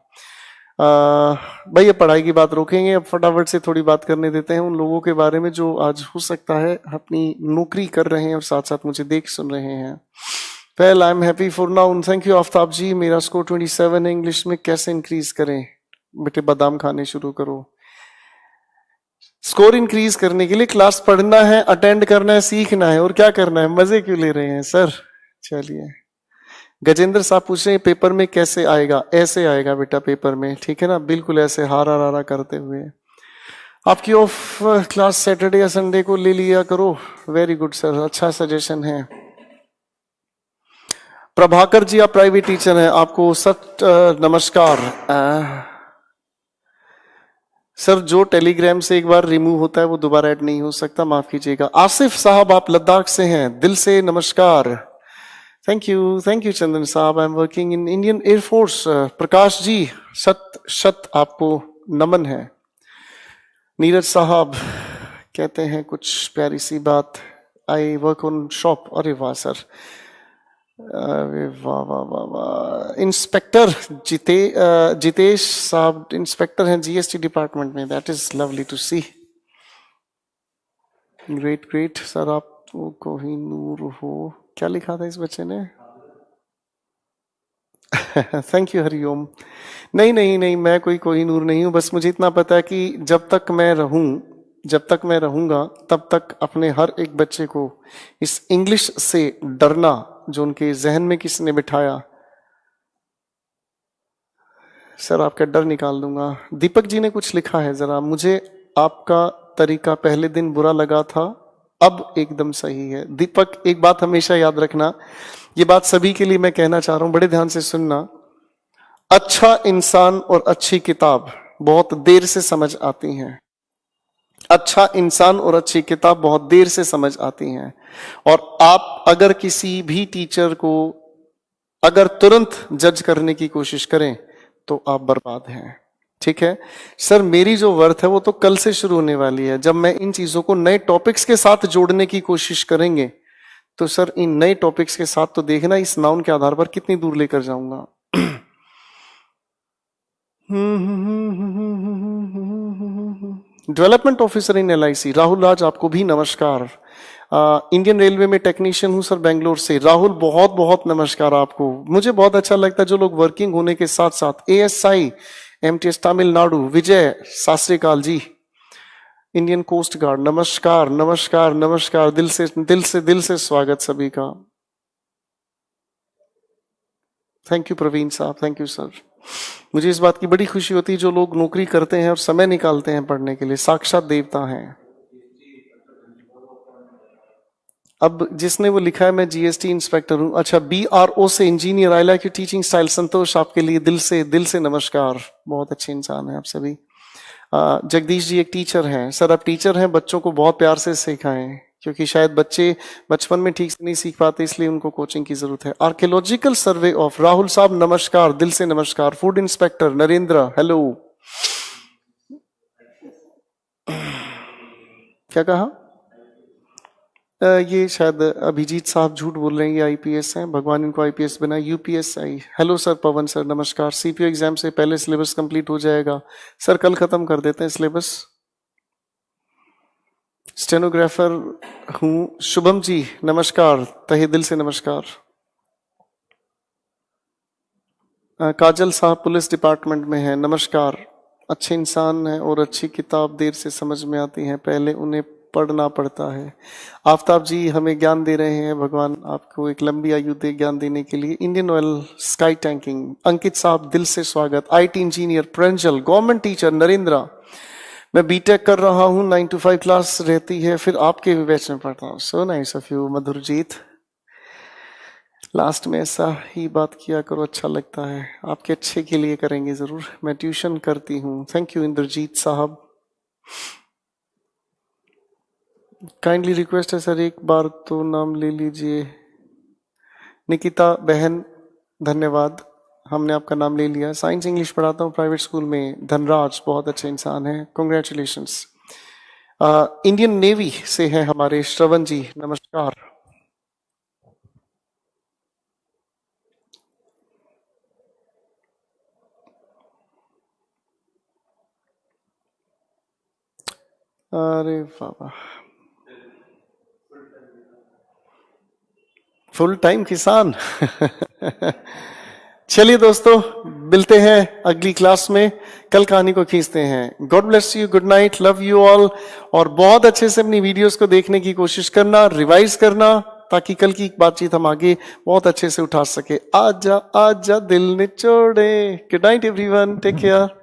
S1: भैया पढ़ाई की बात रोकेंगे, अब फटाफट से थोड़ी बात करने देते हैं उन लोगों के बारे में जो आज हो सकता है अपनी नौकरी कर रहे हैं और साथ साथ मुझे देख सुन रहे हैं। Well I am happy for now, thank you Aftab ji. मेरा स्कोर 27 है, इंग्लिश में कैसे इंक्रीज करें? बेटे बादाम खाने शुरू करो। स्कोर इंक्रीज करने के लिए क्लास पढ़ना है, अटेंड करना है, सीखना है, और क्या करना है? मजे क्यों ले रहे हैं सर? चलिए गजेंद्र साहब पूछ रहे हैं पेपर में कैसे आएगा? ऐसे आएगा बेटा पेपर में, ठीक है ना, बिल्कुल ऐसे हारा रारा करते हुए। आपकी ऑफ क्लास सैटरडे या संडे को ले लिया करो। वेरी गुड सर, अच्छा सजेशन है। प्रभाकर जी, आप प्राइवेट टीचर हैं, आपको नमस्कार। सर जो टेलीग्राम से एक बार रिमूव होता है वो दोबारा ऐड नहीं हो सकता, माफ कीजिएगा। आसिफ साहब आप लद्दाख से हैं, दिल से नमस्कार। थैंक यू चंदन साहब, I am working in Indian Air Force. Prakash ji शत आपको नमन है। नीरज साहब कहते हैं कुछ प्यारी सी बात, आई वर्क ऑन शॉप। अरे वाह सर, अरे वाह वाह वाह वाह। इंस्पेक्टर जितेश साहब इंस्पेक्टर हैं जीएसटी डिपार्टमेंट में, that is lovely to see. Great great sir, आप तो कोहिनूर हो, क्या लिखा था इस बच्चे ने? Thank you Hariom. नहीं नहीं नहीं, मैं कोई कोहिनूर नहीं हूं, बस मुझे इतना पता है कि जब तक मैं रहूंगा तब तक अपने हर एक बच्चे को इस इंग्लिश से डरना जो उनके जहन में किसने बिठाया, सर आपका डर निकाल दूंगा। दीपक जी ने कुछ लिखा है, जरा मुझे आपका तरीका पहले दिन बुरा लगा था, अब एकदम सही है। दीपक एक बात हमेशा याद रखना, ये बात सभी के लिए मैं कहना चाह रहा हूं, बड़े ध्यान से सुनना। अच्छा इंसान और अच्छी किताब बहुत देर से समझ आती हैं। अच्छा इंसान और अच्छी किताब बहुत देर से समझ आती हैं, और आप अगर किसी भी टीचर को अगर तुरंत जज करने की कोशिश करें तो आप बर्बाद हैं, ठीक है। सर मेरी जो वर्थ है वो तो कल से शुरू होने वाली है, जब मैं इन चीजों को नए टॉपिक्स के साथ जोड़ने की कोशिश करेंगे तो सर इन नए टॉपिक्स के साथ तो देखना इस नाउन के आधार पर कितनी दूर लेकर जाऊंगा। Development officer in LIC Rahul Raj, आपको भी नमस्कार। इंडियन रेलवे में टेक्नीशियन हूं सर, बेंगलोर से। राहुल बहुत बहुत नमस्कार आपको। मुझे बहुत अच्छा लगता है जो लोग वर्किंग होने के साथ साथ एएसआई एमटीएस तमिलनाडु, विजय शास्त्रीकाल जी, इंडियन कोस्ट गार्ड, नमस्कार नमस्कार नमस्कार, दिल से स्वागत सभी का। थैंक यू प्रवीण साहब, थैंक यू सर। मुझे इस बात की बड़ी खुशी होती है जो लोग नौकरी करते हैं और समय निकालते हैं पढ़ने के लिए, साक्षात देवता हैं। अब जिसने वो लिखा है मैं जीएसटी इंस्पेक्टर हूं, अच्छा बीआरओ से engineer, I like your teaching style, Santosh आपके लिए दिल से नमस्कार, बहुत अच्छे इंसान हैं आप सभी। जगदीश जी एक टीचर हैं, सर आप टीचर हैं, बच्चों को बहुत प्यार से सिखाएं, क्योंकि शायद बच्चे बचपन में ठीक से नहीं सीख पाते, इसलिए उनको कोचिंग की जरूरत है। आर्कियोलॉजिकल सर्वे ऑफ राहुल साहब नमस्कार, दिल से नमस्कार। Food inspector Narendra hello. क्या कहा? ये शायद अभिजीत साहब झूठ बोल रहे हैं, ये आईपीएस हैं, भगवान इनको आईपीएस बनाए। UPSI hello sir. Pawan sir नमस्कार। सीपीओ एग्जाम से पहले सिलेबस कंप्लीट हो जाएगा सर, कल खत्म कर देते हैं सिलेबस। स्टेनोग्राफर हूँ शुभम जी नमस्कार, तहे दिल से नमस्कार। काजल साहब पुलिस डिपार्टमेंट में है, नमस्कार। अच्छे इंसान हैं और अच्छी किताब देर से समझ में आती हैं, पहले उन्हें पढ़ना पड़ता है। आफ्ताब जी हमें ज्ञान दे रहे हैं, भगवान आपको एक लंबी आयु दे ज्ञान देने के लिए। इंडियन ऑयल स्काई टैंकिंग अंकित साहब दिल से स्वागत। IT engineer Pranjal, government teacher Narendra, मैं बीटेक कर रहा हूँ, 9 to 5 क्लास रहती है, फिर आपके भी बैच में पढ़ता हूँ। So nice of you Madhurjeet, last में ऐसा ही बात किया करो, अच्छा लगता है, आपके अच्छे के लिए करेंगे जरूर। मैं ट्यूशन करती हूँ, थैंक यू इंद्रजीत साहब। काइंडली रिक्वेस्ट है सर एक बार तो नाम ले लीजिए। निकिता बहन धन्यवाद, हमने आपका नाम ले लिया। साइंस इंग्लिश पढ़ाता हूँ प्राइवेट स्कूल में। धनराज बहुत अच्छे इंसान हैं, कॉन्ग्रेचुलेशंस। इंडियन नेवी से है हमारे श्रवण जी नमस्कार। अरे बाबा, फुल टाइम किसान चलिए दोस्तों, मिलते हैं अगली क्लास में, कल कहानी को खींचते हैं। God bless you, good night, love you all. और बहुत अच्छे से अपनी वीडियोस को देखने की कोशिश करना, रिवाइज करना, ताकि कल की बातचीत हम आगे बहुत अच्छे से उठा सके। आजा आजा दिल निचोड़े। Good night everyone, take care.